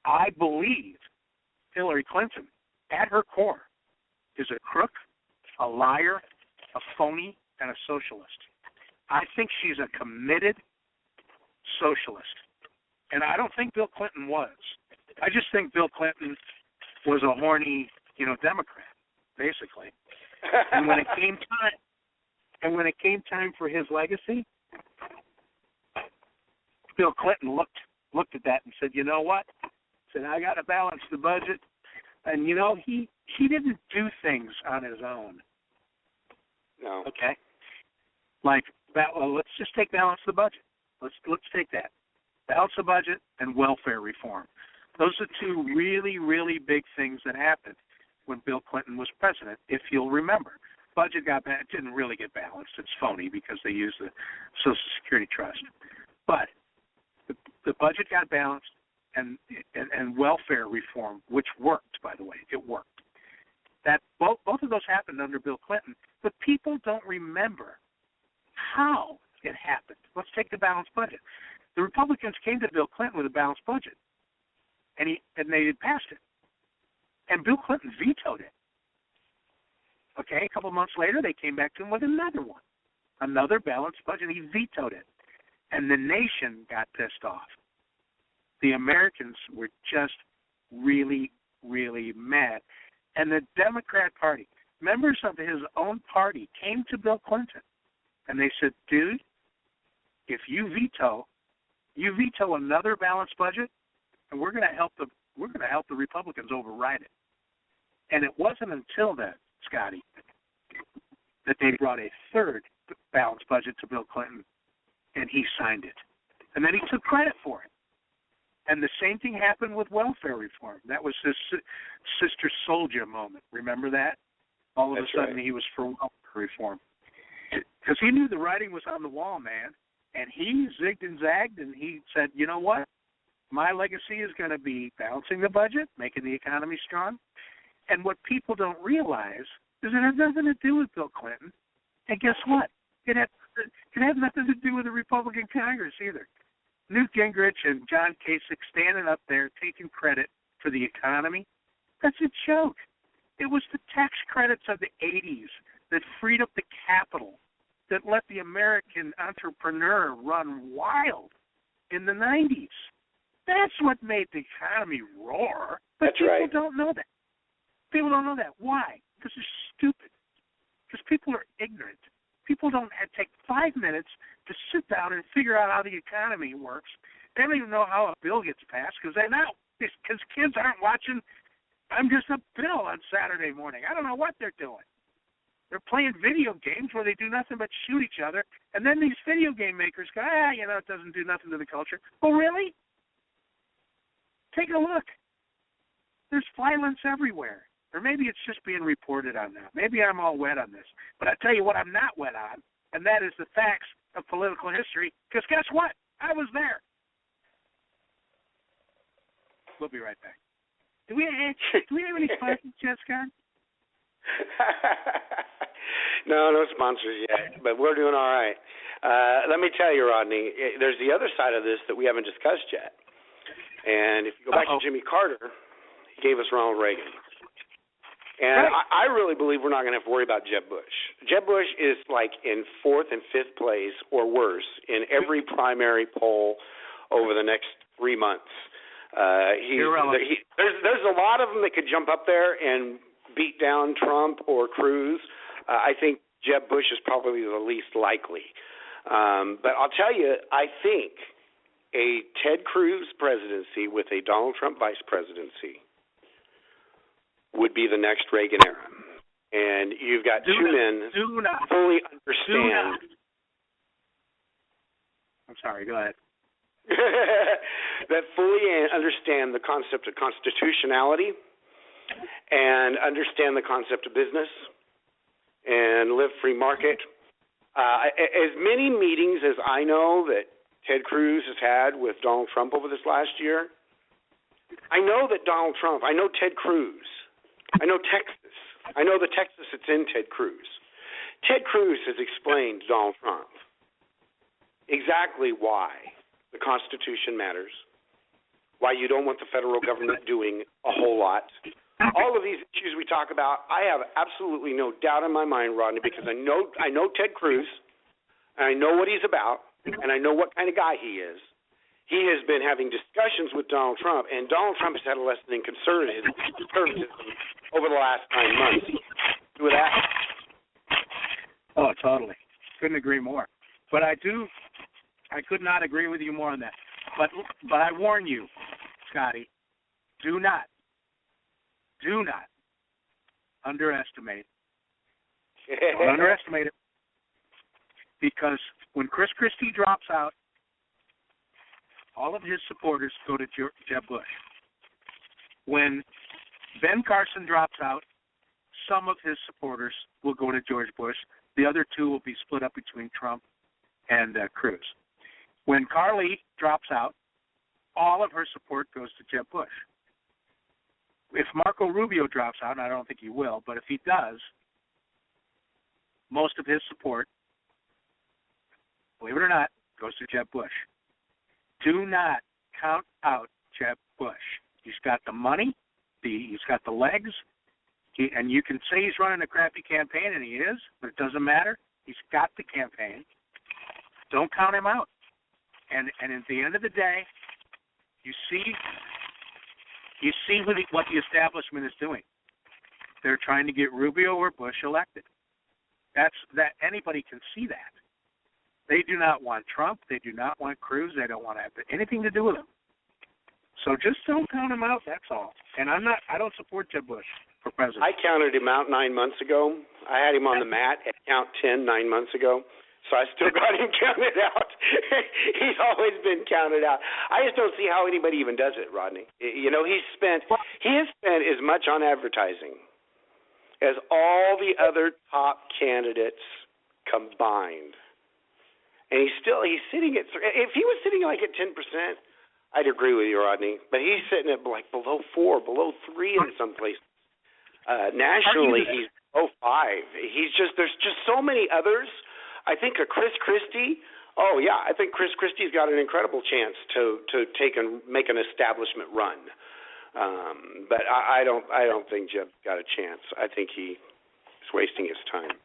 I believe Hillary Clinton, at her core, is a crook, a liar, a phony, and a socialist. I think she's a committed socialist. And I don't think Bill Clinton was. I just think Bill Clinton was a horny, Democrat, basically. And when it came time for his legacy, Bill Clinton looked at that and said, "You know what?" Said, "I got to balance the budget." And he didn't do things on his own. No. Okay. Like, let's just take balance the budget. Let's take that. Balance the budget and welfare reform. Those are two really, really big things that happened when Bill Clinton was president, if you'll remember. Budget didn't really get balanced. It's phony because they used the Social Security Trust. But the budget got balanced and welfare reform, which worked, by the way. It worked. That both of those happened under Bill Clinton, but people don't remember how it happened. Let's take the balanced budget. The Republicans came to Bill Clinton with a balanced budget, and they passed it. And Bill Clinton vetoed it. Okay, a couple months later, they came back to him with another one, another balanced budget. He vetoed it, and the nation got pissed off. The Americans were just really, really mad. And the Democrat Party, members of his own party, came to Bill Clinton, and they said, "Dude, if you veto another balanced budget, and we're going to help the Republicans override it." And it wasn't until then, Scotty, that they brought a third balanced budget to Bill Clinton, and he signed it. And then he took credit for it. And the same thing happened with welfare reform. That was his Sister Souljah moment. Remember that? All of a sudden he was for welfare reform. Because he knew the writing was on the wall, man. And he zigged and zagged, and he said, "You know what? My legacy is going to be balancing the budget, making the economy strong. And what people don't realize is it has nothing to do with Bill Clinton. And guess what? It has nothing to do with the Republican Congress either. Newt Gingrich and John Kasich standing up there taking credit for the economy, that's a joke. It was the tax credits of the 80s that freed up the capital, that let the American entrepreneur run wild in the 90s. That's what made the economy roar. But That's people right. don't know that. People don't know that. Why? Because they're stupid. Because people are ignorant. People don't take 5 minutes to sit down and figure out how the economy works. They don't even know how a bill gets passed because they know. Because kids aren't watching I'm Just a Bill on Saturday morning. I don't know what they're doing. They're playing video games where they do nothing but shoot each other. And then these video game makers go, it doesn't do nothing to the culture. Oh, really? Take a look. There's violence everywhere. Or maybe it's just being reported on now. Maybe I'm all wet on this. But I tell you what I'm not wet on, and that is the facts of political history. Because guess what? I was there. We'll be right back. Do we have any sponsors yet, Scott? No sponsors yet, but we're doing all right. Let me tell you, Rodney, there's the other side of this that we haven't discussed yet. And if you go back to Jimmy Carter, he gave us Ronald Reagan. And right. I really believe we're not going to have to worry about Jeb Bush. Jeb Bush is like in 4th and 5th place or worse in every primary poll over the next 3 months. There's a lot of them that could jump up there and beat down Trump or Cruz. I think Jeb Bush is probably the least likely. But I'll tell you, I think a Ted Cruz presidency with a Donald Trump vice presidency would be the next Reagan era. And you've got two men fully understand. I'm sorry, go ahead. That fully understand the concept of constitutionality and understand the concept of business and live free market. As many meetings as I know that Ted Cruz has had with Donald Trump over this last year, I know that Donald Trump, I know Ted Cruz, I know Texas, I know the Texas that's in Ted Cruz. Ted Cruz has explained to Donald Trump exactly why the Constitution matters, why you don't want the federal government doing a whole lot. All of these issues we talk about, I have absolutely no doubt in my mind, Rodney, because I know Ted Cruz, and I know what he's about, and I know what kind of guy he is. He has been having discussions with Donald Trump, and Donald Trump has had a lesson in conservatism over the last 9 months. With that? Oh, totally. Couldn't agree more. But I could not agree with you more on that. But I warn you, Scotty, do not underestimate. Don't underestimate it. Because when Chris Christie drops out, all of his supporters go to Jeb Bush. When Ben Carson drops out, some of his supporters will go to George Bush. The other two will be split up between Trump and Cruz. When Carly drops out, all of her support goes to Jeb Bush. If Marco Rubio drops out, and I don't think he will, but if he does, most of his support, believe it or not, goes to Jeb Bush. Do not count out Jeb Bush. He's got the money, he's got the legs, and you can say he's running a crappy campaign, and he is, but it doesn't matter. He's got the campaign. Don't count him out. And at the end of the day, you see what the establishment is doing. They're trying to get Rubio or Bush elected. That anybody can see that. They do not want Trump. They do not want Cruz. They don't want to have anything to do with him. So just don't count him out. That's all. And I don't support Jeb Bush for president. I counted him out 9 months ago. I had him on the mat at count 10 9 months ago. So I still got him counted out. He's always been counted out. I just don't see how anybody even does it, Rodney. You know, he has spent as much on advertising as all the other top candidates combined. And he's sitting at if he was sitting like at 10%, I'd agree with you, Rodney. But he's sitting at like below 4, below 3 in some places. Nationally, he's below 5. There's just so many others. I think a Chris Christie. Oh yeah, I think Chris Christie's got an incredible chance to make an establishment run. But I don't think Jeb's got a chance. I think he's wasting his time.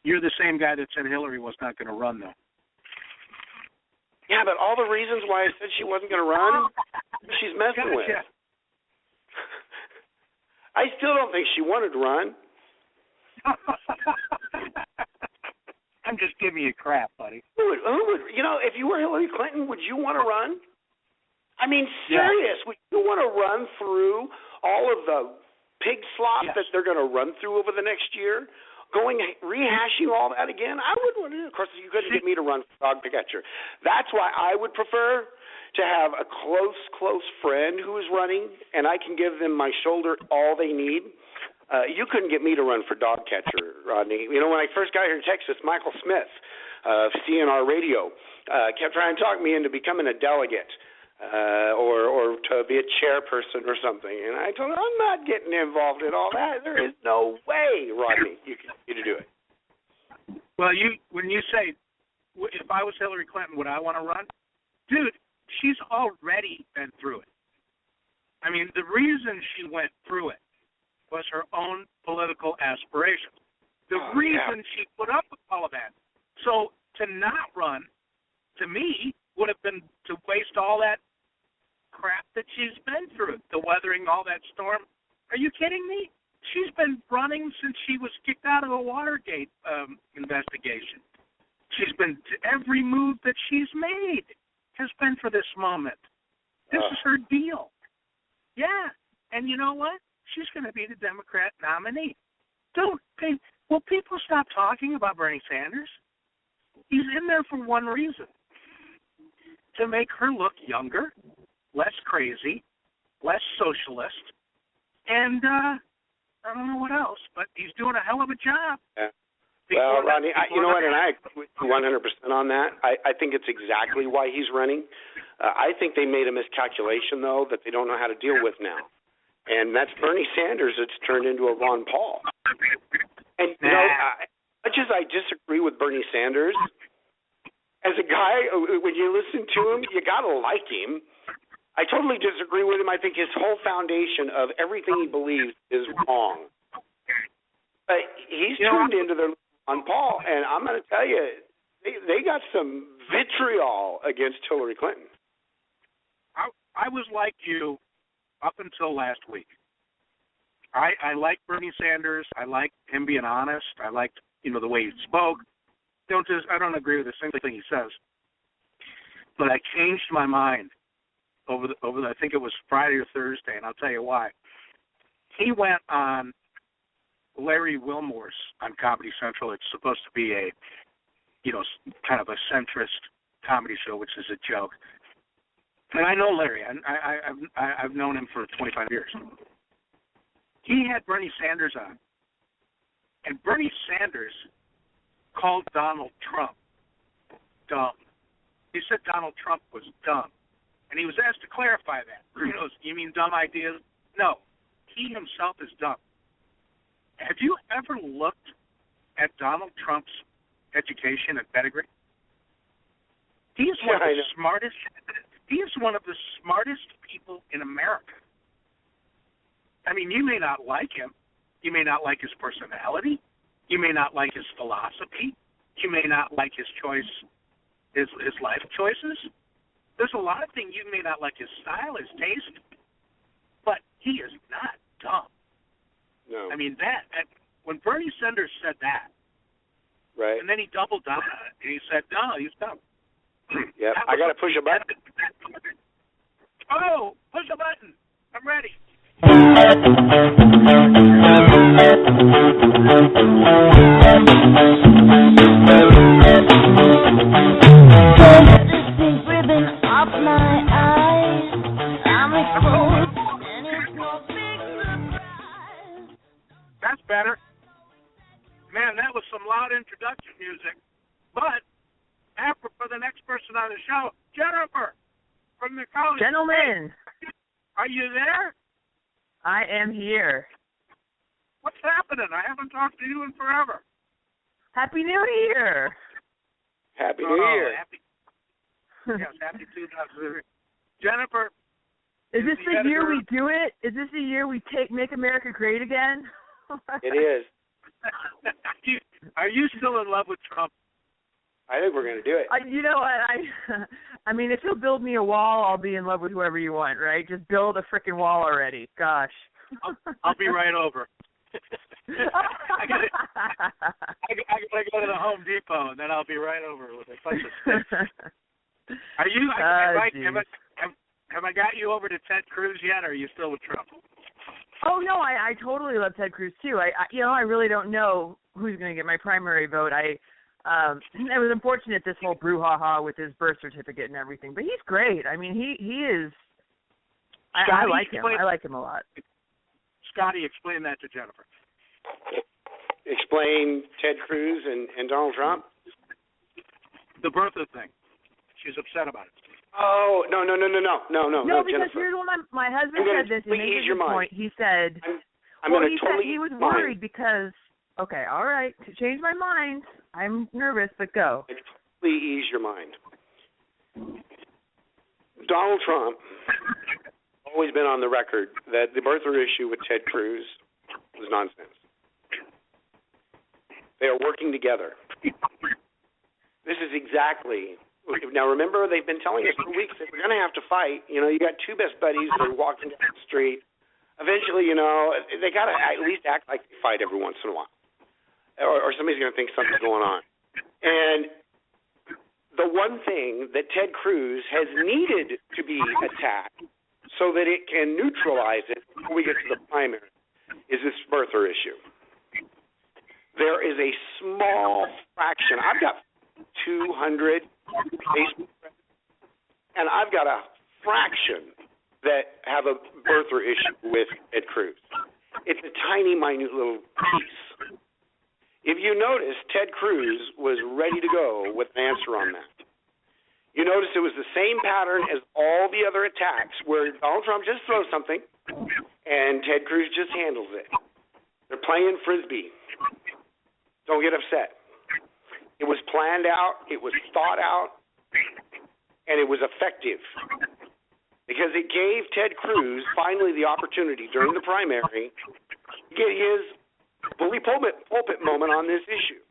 You're the same guy that said Hillary was not going to run, though. Yeah, but all the reasons why I said she wasn't going to run, she's messing with. I still don't think she wanted to run. I'm just giving you crap, buddy. Who would, if you were Hillary Clinton, would you want to run? I mean, serious. Would you want to run through all of the pig slop that they're going to run through over the next year? Rehashing all that again? I wouldn't want to. Of course, you couldn't get me to run for dog catcher. That's why I would prefer to have a close friend who is running, and I can give them my shoulder all they need. You couldn't get me to run for dog catcher, Rodney. When I first got here in Texas, Michael Smith of CNR Radio kept trying to talk me into becoming a delegate or to be a chairperson or something. And I told him, I'm not getting involved in all that. There is no way, Rodney, you can get to do it. Well, when you say, if I was Hillary Clinton, would I want to run? Dude, she's already been through it. I mean, the reason she went through it was her own political aspirations. The reason she put up with all of that. So to not run, to me, would have been to waste all that crap that she's been through, the weathering all that storm. Are you kidding me? She's been running since she was kicked out of the Watergate investigation. She's been, every move that she's made has been for this moment. This is her deal. Yeah. And you know what? She's going to be the Democrat nominee. Will people stop talking about Bernie Sanders? He's in there for one reason. To make her look younger, less crazy, less socialist, and I don't know what else, but he's doing a hell of a job. Yeah. Well, Rodney, you know what, and I agree with you 100% on that. I think it's exactly why he's running. I think they made a miscalculation, though, that they don't know how to deal with now. And that's Bernie Sanders that's turned into a Ron Paul. And, much as I disagree with Bernie Sanders, as a guy, when you listen to him, you got to like him. I totally disagree with him. I think his whole foundation of everything he believes is wrong. He's turned into the Ron Paul, and I'm going to tell you, they got some vitriol against Hillary Clinton. I was like you up until last week. I liked Bernie Sanders. I liked him being honest. I liked, the way he spoke. I don't agree with a single thing he says. But I changed my mind over the I think it was Friday or Thursday, and I'll tell you why. He went on Larry Wilmore's on Comedy Central. It's supposed to be a, kind of a centrist comedy show, which is a joke. And I know Larry. I've known him for 25 years. He had Bernie Sanders on. And Bernie Sanders called Donald Trump dumb. He said Donald Trump was dumb. And he was asked to clarify that. He goes, you mean dumb ideas? No. He himself is dumb. Have you ever looked at Donald Trump's education and pedigree? He's one of the smartest. He is one of the smartest people in America. I mean, you may not like him. You may not like his personality. You may not like his philosophy. You may not like his choice, his life choices. There's a lot of things you may not like his style, his taste, but he is not dumb. No. I mean, when Bernie Sanders said that, right, and then he doubled down and he said, no, he's dumb. Yeah, I got to push a button. Oh, push a button. I'm ready. That's better. Man, that was some loud introduction music. But for the next person on the show, Jennifer from the college. Gentlemen, Are you there? I am here. What's happening? I haven't talked to you in forever. Happy New Year. Happy New Year. Yes, happy 2000. Jennifer. Is this the year editor- we do it? Is this the year we make America great again? It is. Are you still in love with Trump? I think we're going to do it. You know what? I mean, if you'll build me a wall, I'll be in love with whoever you want, right? Just build a freaking wall already. Gosh. I'll be right over. I gotta go to the Home Depot, and then I'll be right over with a bunch of sticks. Are you? Have I got you over to Ted Cruz yet, or are you still with Trump? Oh no, I totally love Ted Cruz too. I really don't know who's going to get my primary vote. It was unfortunate, this whole brouhaha with his birth certificate and everything, but he's great. I mean, he is. I like him. I like him a lot. Scotty, explain that to Jennifer. Explain Ted Cruz and Donald Trump? The birther thing. She's upset about it. Oh, no, No, because Jennifer. here's what my husband said this, and ease your mind. point. He said, I'm going to he totally said he was worried because, okay, all right, to change my mind, I'm nervous, but go. Totally ease your mind. Donald Trump always been on the record that the birther issue with Ted Cruz was nonsense. They are working together. This is exactly. Now, remember, they've been telling us for weeks that we're going to have to fight. You know, you got two best buddies that are walking down the street. Eventually, you know, they got to at least act like they fight every once in a while, or somebody's going to think something's going on. And the one thing that Ted Cruz has needed to be attacked so that it can neutralize it before we get to the primary is this birther issue. There is a small fraction. I've got 200 Facebook friends, and I've got a fraction that have a birther issue with Ted Cruz. It's a tiny, minute little piece. If you notice, Ted Cruz was ready to go with an answer on that. You notice it was the same pattern as all the other attacks where Donald Trump just throws something and Ted Cruz just handles it. They're playing Frisbee. Don't get upset. It was planned out, it was thought out, and it was effective because it gave Ted Cruz finally the opportunity during the primary to get his bully pulpit moment on this issue.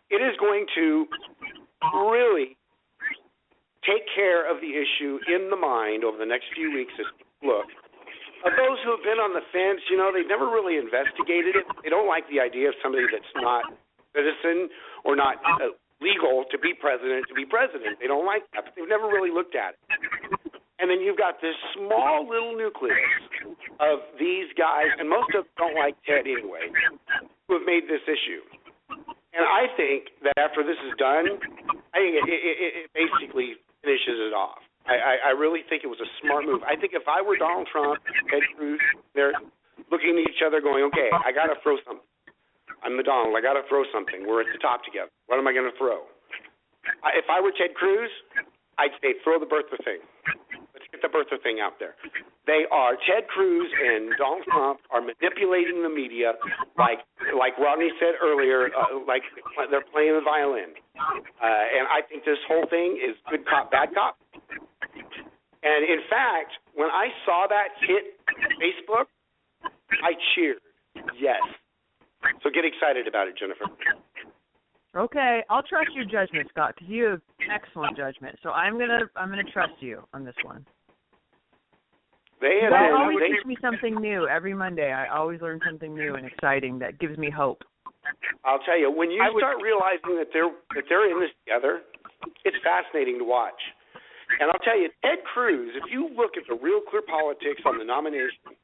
It is going to really take care of the issue in the mind over the next few weeks as we look. Of those who have been on the fence, you know, they've never really investigated it. They don't like the idea of somebody that's not citizen or not legal to be president. They don't like that, but they've never really looked at it. And then you've got this small little nucleus of these guys, and most of them don't like Ted anyway, who have made this issue. And I think that after this is done, I think it basically finishes it off. I really think it was a smart move. I think if I were Donald Trump, Ted Cruz, they're looking at each other going, okay, I got to throw something. I'm the Donald. I got to throw something. We're at the top together. What am I going to throw? If I were Ted Cruz, I'd say throw the birther thing. Let's get the birther thing out there. Ted Cruz and Donald Trump are manipulating the media like Rodney said earlier, like they're playing the violin. And I think this whole thing is good cop, bad cop. And in fact, when I saw that hit Facebook, I cheered. Yes. So get excited about it, Jennifer. Okay, I'll trust your judgment, Scott, because you have excellent judgment. So I'm gonna trust you on this one. You always teach me something new every Monday. I always learn something new and exciting that gives me hope. I'll tell you, when you start realizing that they're in this together, it's fascinating to watch. And I'll tell you, Ted Cruz, if you look at the Real Clear Politics on the nomination,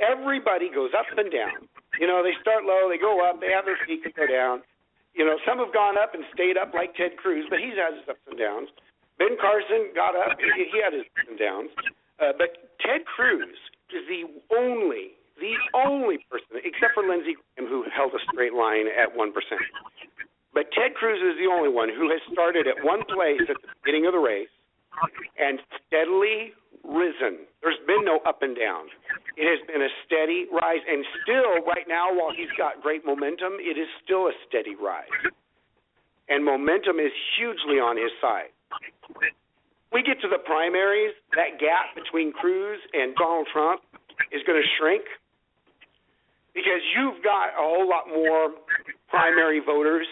everybody goes up and down. You know, they start low, they go up, they have their peak, they go down. You know, some have gone up and stayed up like Ted Cruz, but he's had his ups and downs. Ben Carson got up, he had his ups and downs. But Ted Cruz is the only person, except for Lindsey Graham, who held a straight line at 1%. But Ted Cruz is the only one who has started at one place at the beginning of the race, and steadily risen. There's been no up and down. It has been a steady rise, and still right now, while he's got great momentum, it is still a steady rise. And momentum is hugely on his side. We get to the primaries, that gap between Cruz and Donald Trump is going to shrink because you've got a whole lot more primary voters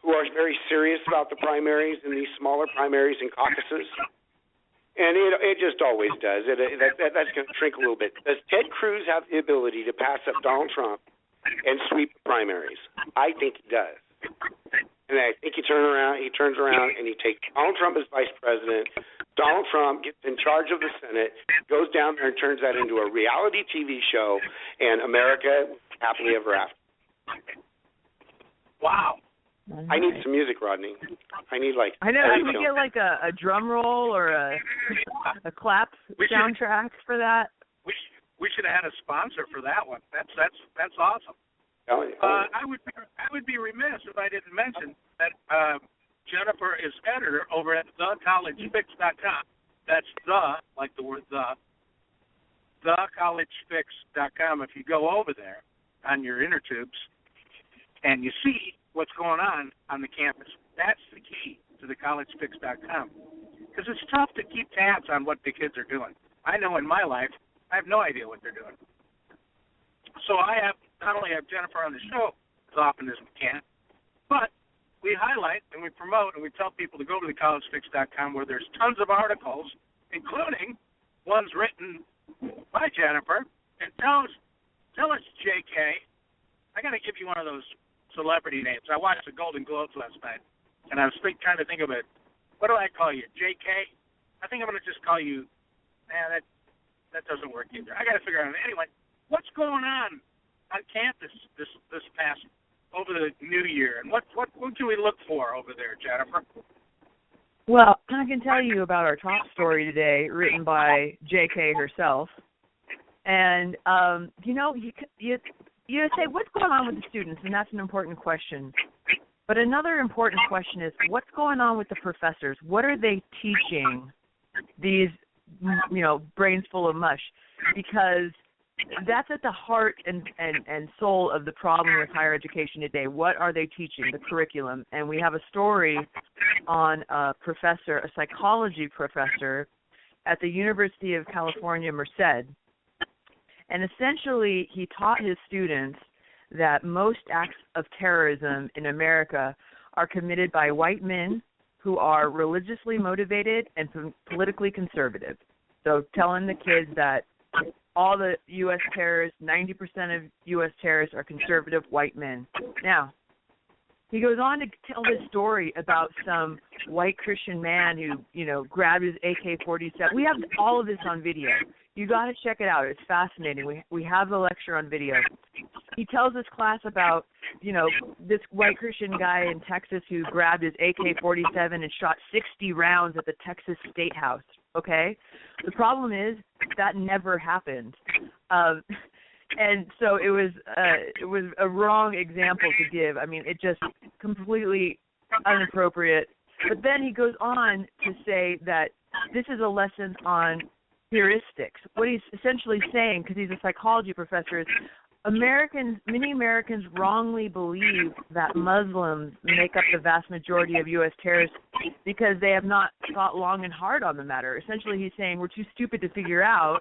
who are very serious about the primaries and these smaller primaries and caucuses. And it just always does. That's going to shrink a little bit. Does Ted Cruz have the ability to pass up Donald Trump and sweep the primaries? I think he does. And I think he turns around and he takes Donald Trump as vice president. Donald Trump gets in charge of the Senate, goes down there and turns that into a reality TV show, and America happily ever after. Wow. I need some music, Rodney. I need I know. Can we get like a drum roll or a clap soundtrack for that? We should have had a sponsor for that one. That's awesome. I would be remiss if I didn't mention that Jennifer is editor over at thecollegefix.com. That's like the word thecollegefix.com. If you go over there on your inner tubes and you see what's going on the campus, that's the key to thecollegefix.com. Because it's tough to keep tabs on what the kids are doing. I know in my life, I have no idea what they're doing. So I have not only have Jennifer on the show as often as we can, but we highlight and we promote and we tell people to go to thecollegefix.com where there's tons of articles, including ones written by Jennifer. And tell us, JK, I got to give you one of those celebrity names. I watched the Golden Globes last night, and I was trying to think of it. What do I call you, JK? I think I'm going to just call you. That doesn't work either. I got to figure out. Anyway, what's going on campus this past over the New Year, and what can we look for over there, Jennifer? Well, I can tell you about our top story today, written by JK herself, and you say, what's going on with the students? And that's an important question. But another important question is, what's going on with the professors? What are they teaching these, brains full of mush? Because that's at the heart and soul of the problem with higher education today. What are they teaching, the curriculum? And we have a story on a psychology professor at the University of California, Merced. And essentially, he taught his students that most acts of terrorism in America are committed by white men who are religiously motivated and politically conservative. So telling the kids that all the U.S. terrorists, 90% of U.S. terrorists are conservative white men. Now, he goes on to tell this story about some white Christian man who, grabbed his AK-47. We have all of this on video. You got to check it out. It's fascinating. We have the lecture on video. He tells this class about, this white Christian guy in Texas who grabbed his AK-47 and shot 60 rounds at the Texas State House. Okay? The problem is that never happened. And so it was a wrong example to give. I mean, it just completely inappropriate. But then he goes on to say that this is a lesson on heuristics. What he's essentially saying, because he's a psychology professor, is many Americans wrongly believe that Muslims make up the vast majority of U.S. terrorists because they have not thought long and hard on the matter. Essentially, he's saying we're too stupid to figure out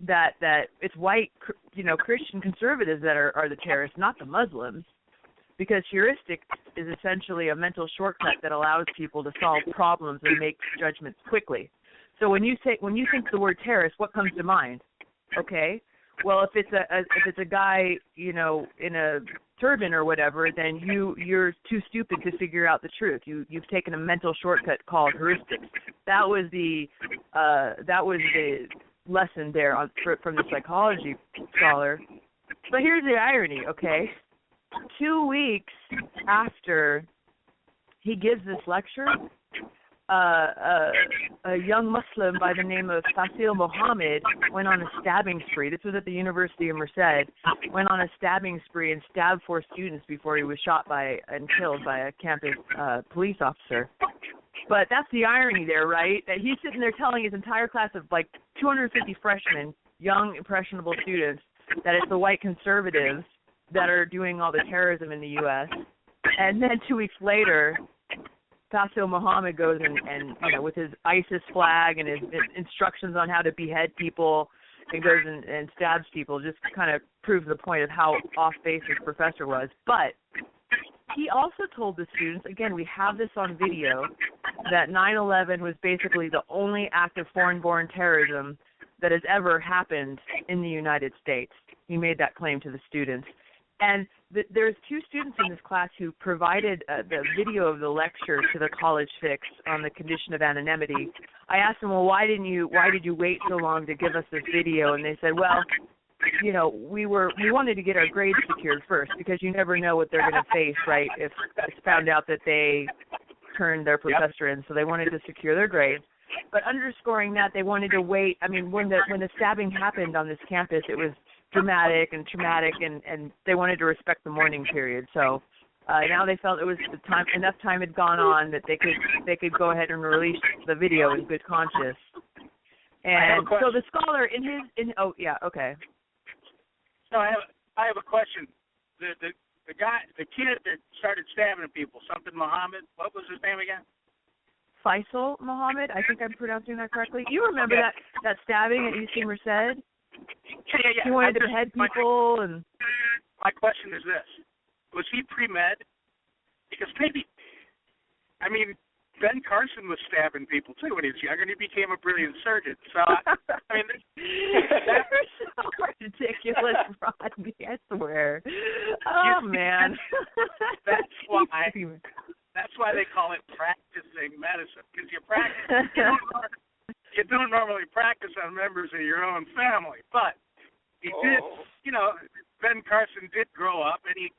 that it's white, Christian conservatives that are the terrorists, not the Muslims, because heuristic is essentially a mental shortcut that allows people to solve problems and make judgments quickly. So when you think the word terrorist, what comes to mind? Okay, well if it's a guy in a turban or whatever, then you're too stupid to figure out the truth. You've taken a mental shortcut called heuristics. That was the lesson there from the psychology scholar. But here's the irony, okay? 2 weeks after he gives this lecture, a young Muslim by the name of Fasil Mohammed went on a stabbing spree. This was at the University of Merced. Went on a stabbing spree and stabbed 4 students before he was shot and killed by a campus police officer. But that's the irony there, right? That he's sitting there telling his entire class of like 250 freshmen, young, impressionable students, that it's the white conservatives that are doing all the terrorism in the U.S. And then 2 weeks later, Faisal Muhammad goes and with his ISIS flag and his instructions on how to behead people, and goes and stabs people, just kind of proves the point of how off base this professor was. But he also told the students, again, we have this on video, that 9/11 was basically the only act of foreign-born terrorism that has ever happened in the United States. He made that claim to the students. And there's 2 students in this class who provided the video of the lecture to the College Fix on the condition of anonymity. I asked them, well, why did you wait so long to give us this video? And they said, well, we wanted to get our grades secured first, because you never know what they're going to face, right, if it's found out that they turned their professor in. So they wanted to secure their grades. But underscoring that, they wanted to wait. I mean, when the stabbing happened on this campus, it was dramatic and traumatic, and they wanted to respect the mourning period. So now they felt it was enough time had gone on that they could go ahead and release the video in good conscience. And so the scholar okay. No, I have a question. The kid that started stabbing people, something Muhammad. What was his name again? Faisal Muhammad. I think I'm pronouncing that correctly. You remember that stabbing at UC Merced? Yeah. He wanted to behead people, and my question is this: was he pre-med? Because maybe, Ben Carson was stabbing people too when he was younger, and he became a brilliant surgeon. So that's so ridiculous, Rodney. I swear. Oh man. That's why they call it practicing medicine, because you practice. You don't normally practice on members of your own family, but he did. Ben Carson did grow up, and he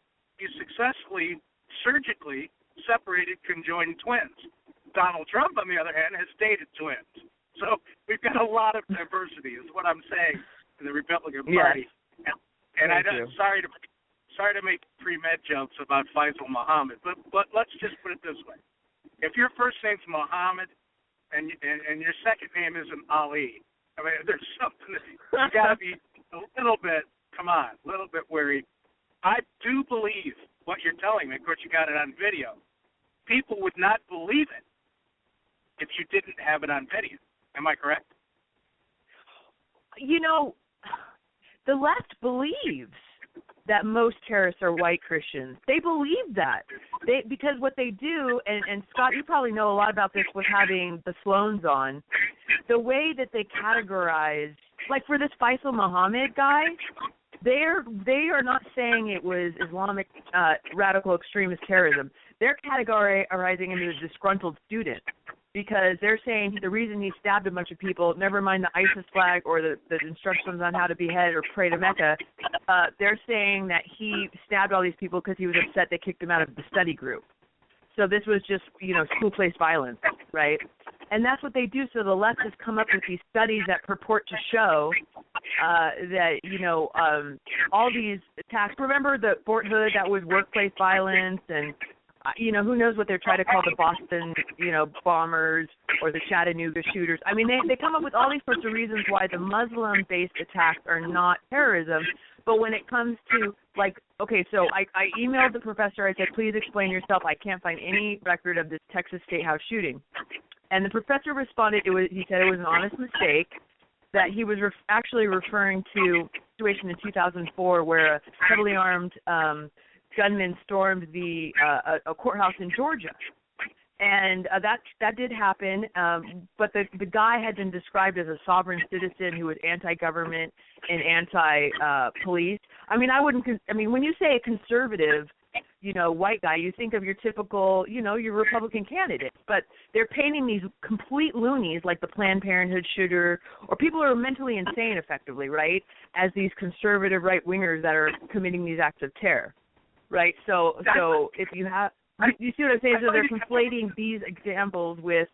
successfully surgically separated conjoined twins. Donald Trump, on the other hand, has dated twins. So we've got a lot of diversity, is what I'm saying, in the Republican Party. Yes. And sorry to make pre-med jokes about Faisal Muhammad, but let's just put it this way: if your first name's Muhammad and your second name isn't Ali, there's something that you got to be a little bit wary. I do believe what you're telling me. Of course, you got it on video. People would not believe it if you didn't have it on video. Am I correct? The left believes that most terrorists are white Christians. They believe that. Because what they do, and Scott, you probably know a lot about this with having the Sloans on, the way that they categorize, like for this Faisal Muhammad guy, they are not saying it was Islamic radical extremist terrorism. They're categorizing him as a disgruntled student, because they're saying the reason he stabbed a bunch of people, never mind the ISIS flag or the instructions on how to behead or pray to Mecca, they're saying that he stabbed all these people because he was upset they kicked him out of the study group. So this was just, school-place violence, right? And that's what they do. So the left has come up with these studies that purport to show that, all these attacks. Remember the Fort Hood, that was workplace violence, and who knows what they're trying to call the Boston, bombers or the Chattanooga shooters. They come up with all these sorts of reasons why the Muslim-based attacks are not terrorism. But when it comes to, so I emailed the professor. I said, please explain yourself. I can't find any record of this Texas State House shooting. And the professor responded, he said it was an honest mistake, that he was actually referring to a situation in 2004 where a heavily armed gunmen stormed a courthouse in Georgia, and that did happen. But the guy had been described as a sovereign citizen who was anti-government and anti-police. When you say a conservative, white guy, you think of your typical, your Republican candidates. But they're painting these complete loonies like the Planned Parenthood shooter, or people who are mentally insane, effectively, right, as these conservative right-wingers that are committing these acts of terror. Right, so if you have, you see what I'm saying? So they're conflating these examples with,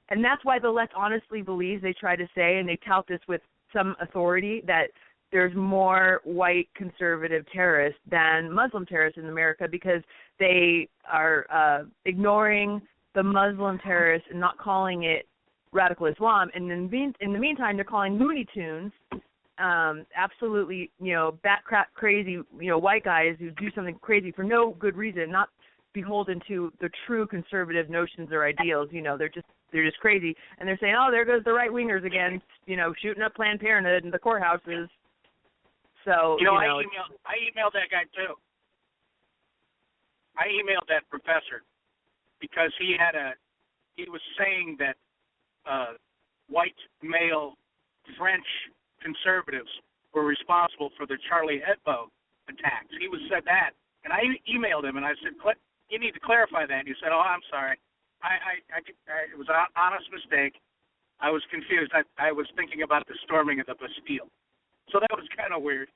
and that's why the left honestly believes, they try to say, and they tout this with some authority, that there's more white conservative terrorists than Muslim terrorists in America, because they are ignoring the Muslim terrorists and not calling it radical Islam. And in the meantime, they're calling Looney Tunes absolutely, bat crap crazy, white guys who do something crazy for no good reason, not beholden to the true conservative notions or ideals. They're just crazy. And they're saying, oh, there goes the right-wingers again, shooting up Planned Parenthood and the courthouses. So, I emailed that guy too. I emailed that professor because he was saying that white male French conservatives were responsible for the Charlie Hebdo attacks. He said that, and I emailed him and I said, you need to clarify that. And he said, oh, I'm sorry. It was an honest mistake. I was confused. I was thinking about the storming of the Bastille. So that was kind of weird.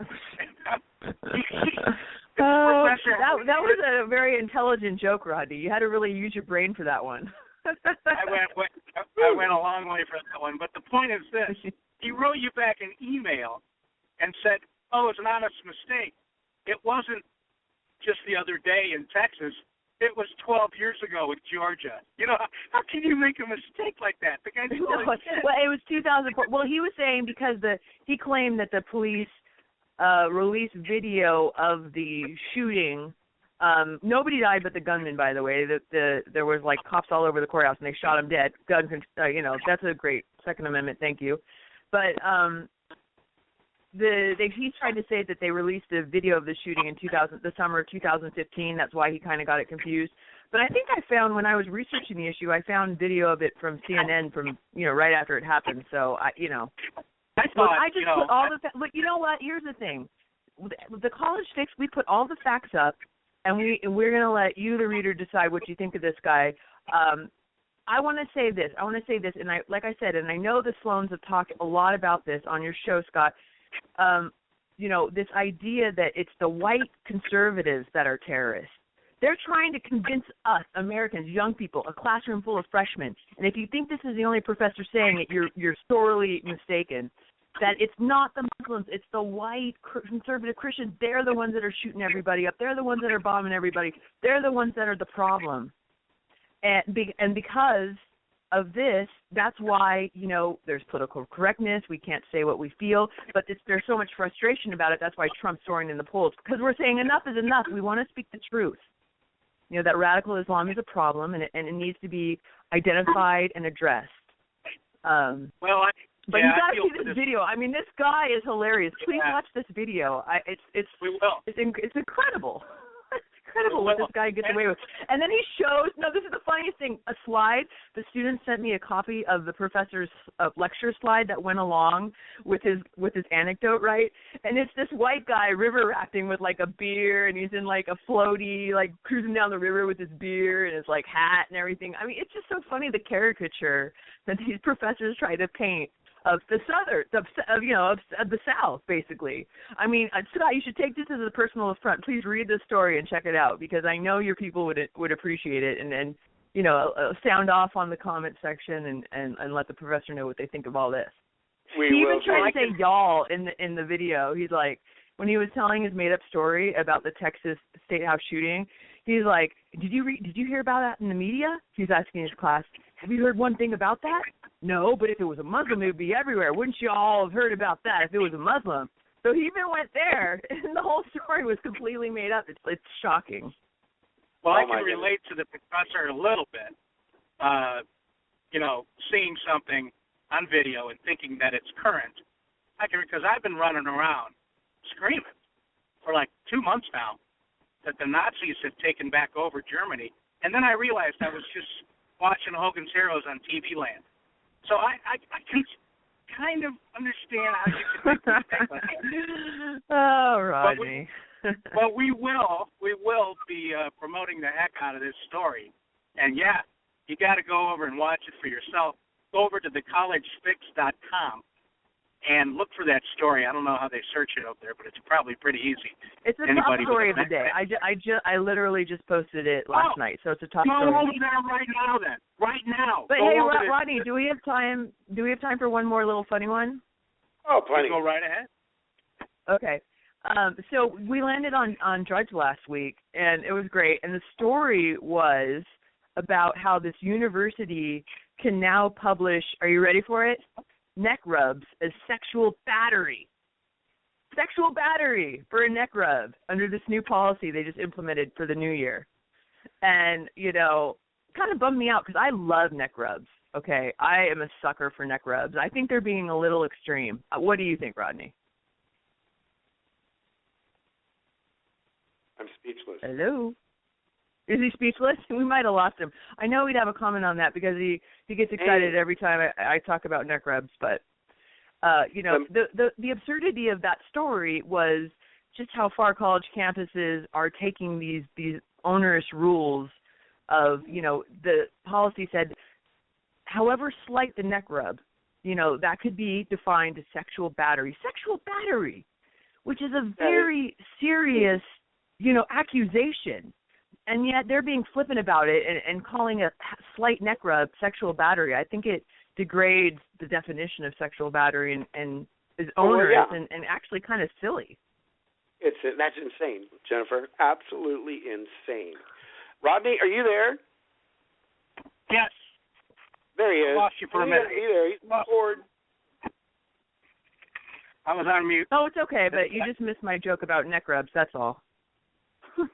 That was a very intelligent joke, Rodney. You had to really use your brain for that one. I went a long way for that one. But the point is this. He wrote you back an email and said, oh, it's an honest mistake. It wasn't just the other day in Texas. It was 12 years ago in Georgia. How can you make a mistake like that? The guy's well, it was 2004. Well, he was saying because he claimed that the police released video of the shooting. Nobody died but the gunman, by the way. There was like cops all over the courthouse and they shot him dead. That's a great Second Amendment. Thank you. But he's trying to say that they released a video of the shooting in the summer of 2015. That's why he kind of got it confused. But I think I found, when I was researching the issue, I found video of it from CNN from right after it happened. So I put all the. But you know what? Here's the thing: the College Fix, we put all the facts up, and we're going to let you, the reader, decide what you think of this guy. I want to say this, and like I said, and I know the Sloans have talked a lot about this on your show, Scott. This idea that it's the white conservatives that are terrorists. They're trying to convince us, Americans, young people, a classroom full of freshmen, and if you think this is the only professor saying it, you're sorely mistaken, that it's not the Muslims, it's the white conservative Christians. They're the ones that are shooting everybody up. They're the ones that are bombing everybody. They're the ones that are the problem. And because of this, that's why, there's political correctness. We can't say what we feel, but there's so much frustration about it. That's why Trump's soaring in the polls, because we're saying enough is enough. We want to speak the truth. That radical Islam is a problem, and it needs to be identified and addressed. But you got to see this video. I mean, this guy is hilarious. Please watch this video. We will. It's incredible. Incredible what this guy gets away with. And then he shows, this is the funniest thing, a slide. The student sent me a copy of the professor's lecture slide that went along with his anecdote, right? And it's this white guy river rafting with like a beer, and he's in like a floaty, like cruising down the river with his beer and his like hat and everything. I mean, it's just so funny, the caricature that these professors try to paint of the of the South, basically. I mean, Scott, you should take this as a personal affront. Please read this story and check it out, because I know your people would appreciate it, and sound off on the comment section and let the professor know what they think of all this. He even tried to say y'all in the video. He's like, when he was telling his made up story about the Texas State House shooting, he's like, did you hear about that in the media? He's asking his class, have you heard one thing about that? No, but if it was a Muslim, it would be everywhere. Wouldn't you all have heard about that if it was a Muslim? So he even went there, and the whole story was completely made up. It's shocking. Well, I can relate to the professor a little bit. Seeing something on video and thinking that it's current. Because I've been running around screaming for like 2 months now that the Nazis have taken back over Germany. And then I realized I was just watching Hogan's Heroes on TV Land. So I can kind of understand how you can make mistakes like that. Oh, Rodney. But we will be promoting the heck out of this story. And, you got to go over and watch it for yourself. Go over to thecollegefix.com and look for that story. I don't know how they search it out there, but it's probably pretty easy. It's a top story of the day. I literally just posted it last night, so it's a top story. Go over there right now, then. Right now. But hey, Rodney, do we have time for one more little funny one? Oh, plenty. Go right ahead. Okay. So we landed on Drudge last week, and it was great. And the story was about how this university can now publish, are you ready for it? Neck rubs as sexual battery. Sexual battery for a neck rub under this new policy they just implemented for the new year. And, kind of bummed me out because I love neck rubs. Okay, I am a sucker for neck rubs. I think they're being a little extreme. What do you think, Rodney? I'm speechless. Hello? Is he speechless? We might have lost him. I know he'd have a comment on that because he gets excited every time I talk about neck rubs. But, the absurdity of that story was just how far college campuses are taking these onerous rules of, the policy said, however slight the neck rub, that could be defined as sexual battery. Sexual battery, which is a very serious, accusation. And yet they're being flippant about it and calling a slight neck rub sexual battery. I think it degrades the definition of sexual battery and is onerous and actually kind of silly. That's insane, Jennifer. Absolutely insane. Rodney, are you there? Yes. There he is. I lost you for a minute. He's bored. I was on mute. Oh, it's okay, but you just missed my joke about neck rubs, that's all.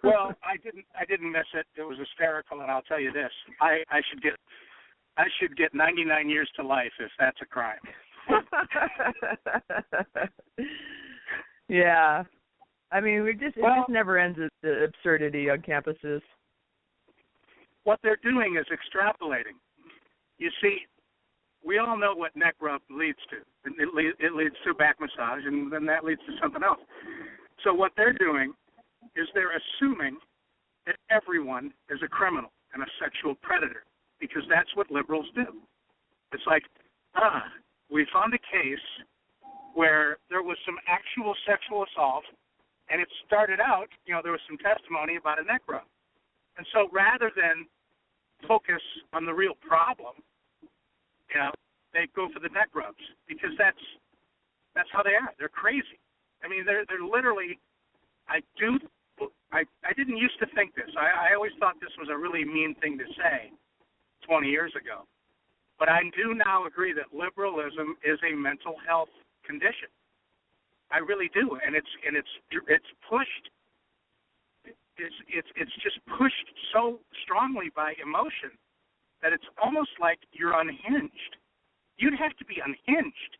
Well, I didn't miss it. It was hysterical, and I'll tell you this: I should get 99 years to life if that's a crime. Yeah, I mean, it just never ends with the absurdity on campuses. What they're doing is extrapolating. You see, we all know what neck rub leads to. It leads to back massage, and then that leads to something else. So what they're doing is they're assuming that everyone is a criminal and a sexual predator because that's what liberals do. It's like, we found a case where there was some actual sexual assault, and it started out, there was some testimony about a neck rub. And so rather than focus on the real problem, they go for the neck rubs because that's how they are. They're crazy. I mean, they're literally. I didn't used to think this. I always thought this was a really mean thing to say 20 years ago. But I do now agree that liberalism is a mental health condition. I really do, and it's pushed. It's just pushed so strongly by emotion that it's almost like you're unhinged. You'd have to be unhinged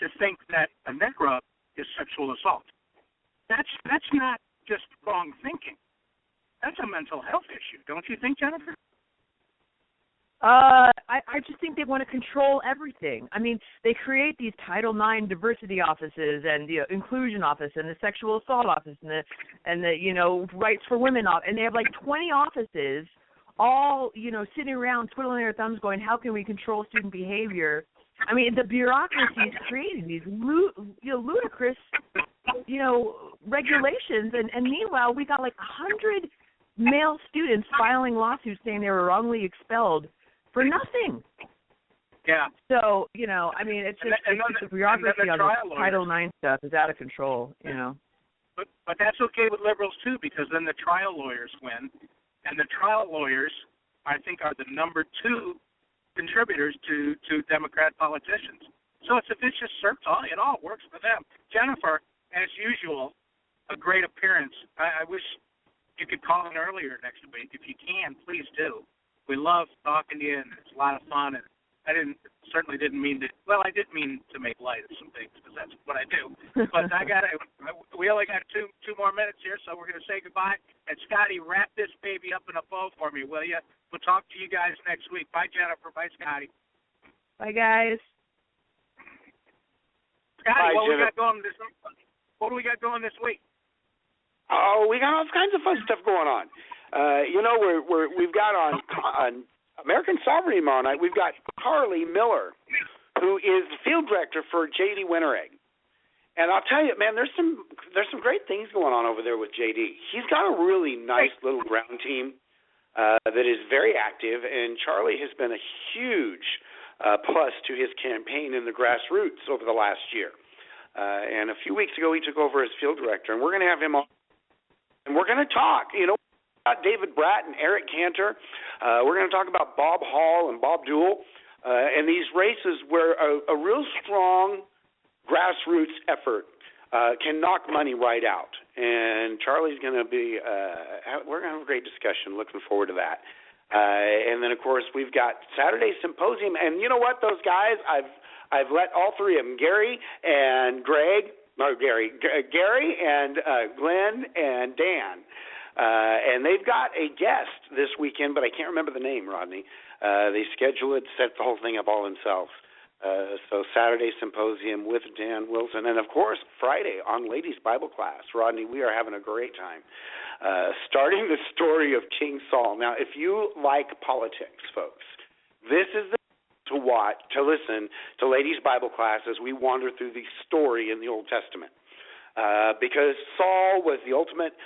to think that a neck rub is sexual assault. That's not just wrong thinking. That's a mental health issue, don't you think, Jennifer? I just think they want to control everything. I mean, they create these Title IX diversity offices and the inclusion office and the sexual assault office and the rights for women office, and they have like 20 offices all sitting around twiddling their thumbs going, how can we control student behavior? I mean, the bureaucracy is creating these ludicrous regulations, and meanwhile we got like 100 male students filing lawsuits saying they were wrongly expelled for nothing. Yeah. So, I mean, it's just the bureaucracy on the Title IX stuff is out of control, But that's okay with liberals, too, because then the trial lawyers win. And the trial lawyers, I think, are the number 2 contributors to Democrat politicians. So it's a vicious circle. It all works for them. Jennifer, as usual, a great appearance. I wish you could call in earlier next week. If you can, please do. We love talking to you, and it's a lot of fun. And I certainly didn't mean to. Well, I did mean to make light of some things because that's what I do. But we only got two more minutes here, so we're going to say goodbye. And Scotty, wrap this baby up in a bow for me, will you? We'll talk to you guys next week. Bye, Jennifer. Bye, Scotty. Bye, guys. Scotty, Bye, what do we got going this week? Oh, we got all kinds of fun stuff going on. We've got on American Sovereignty tomorrow night. We've got Carly Miller, who is the field director for JD Winteregg. And I'll tell you, man, there's some great things going on over there with JD. He's got a really nice little ground team that is very active, and Charlie has been a huge plus to his campaign in the grassroots over the last year. And a few weeks ago, he took over as field director, and we're going to have him on, and we're going to talk. David Bratt and Eric Cantor. We're going to talk about Bob Hall and Bob Dewell and these races where a real strong grassroots effort can knock money right out. And Charlie's going to be, we're going to have a great discussion. Looking forward to that. And then, of course, we've got Saturday Symposium. And you know what, those guys, I've let all three of them, Gary and Gary and Glenn and Dan. And they've got a guest this weekend, but I can't remember the name, Rodney. They schedule it, set the whole thing up all themselves. So Saturday Symposium with Dan Wilson. And, of course, Friday on Ladies Bible Class. Rodney, we are having a great time. Starting the story of King Saul. Now, if you like politics, folks, this is the to listen to Ladies Bible Class as we wander through the story in the Old Testament. Because Saul was the ultimate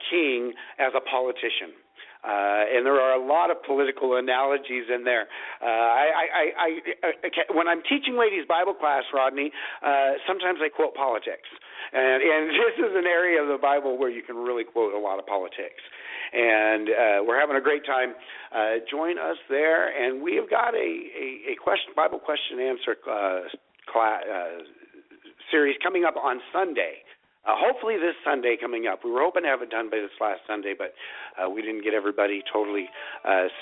king as a politician. And there are a lot of political analogies in there. When I'm teaching Ladies Bible Class, Rodney, sometimes I quote politics. And this is an area of the Bible where you can really quote a lot of politics. And we're having a great time. Join us there. And we have got a Bible question and answer series coming up on Sunday. Hopefully this Sunday coming up. We were hoping to have it done by this last Sunday, but we didn't get everybody totally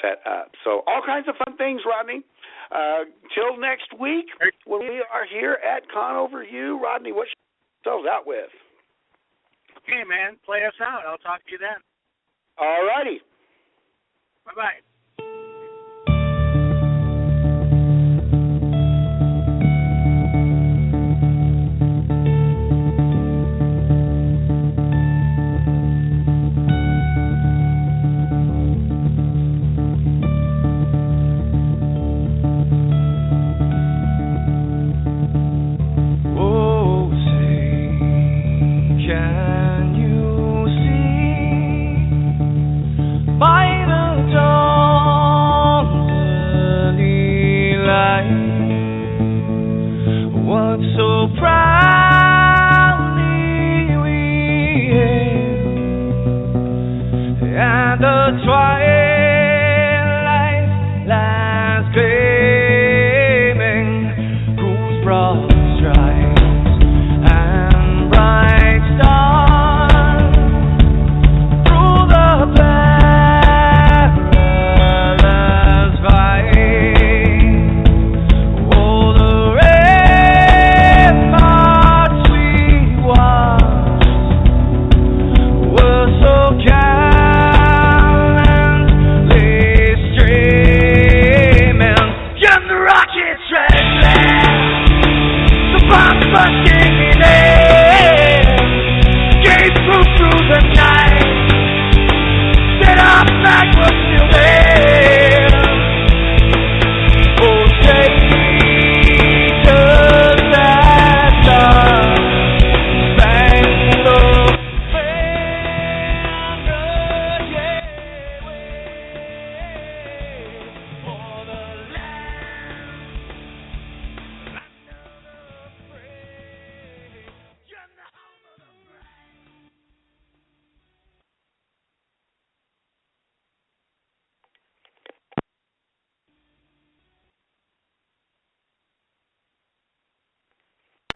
set up. So all kinds of fun things, Rodney. Till next week when we are here at Conover U. Rodney, what should we start out with? Okay, man. Play us out. I'll talk to you then. All righty. Bye-bye.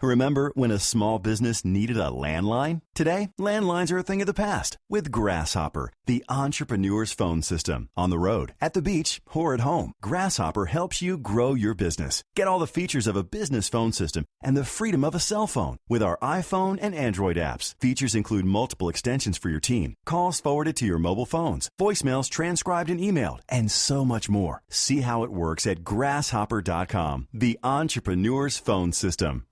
Remember when a small business needed a landline? Today, landlines are a thing of the past with Grasshopper, the entrepreneur's phone system. On the road, at the beach, or at home, Grasshopper helps you grow your business. Get all the features of a business phone system and the freedom of a cell phone with our iPhone and Android apps. Features include multiple extensions for your team, calls forwarded to your mobile phones, voicemails transcribed and emailed, and so much more. See how it works at grasshopper.com, the entrepreneur's phone system.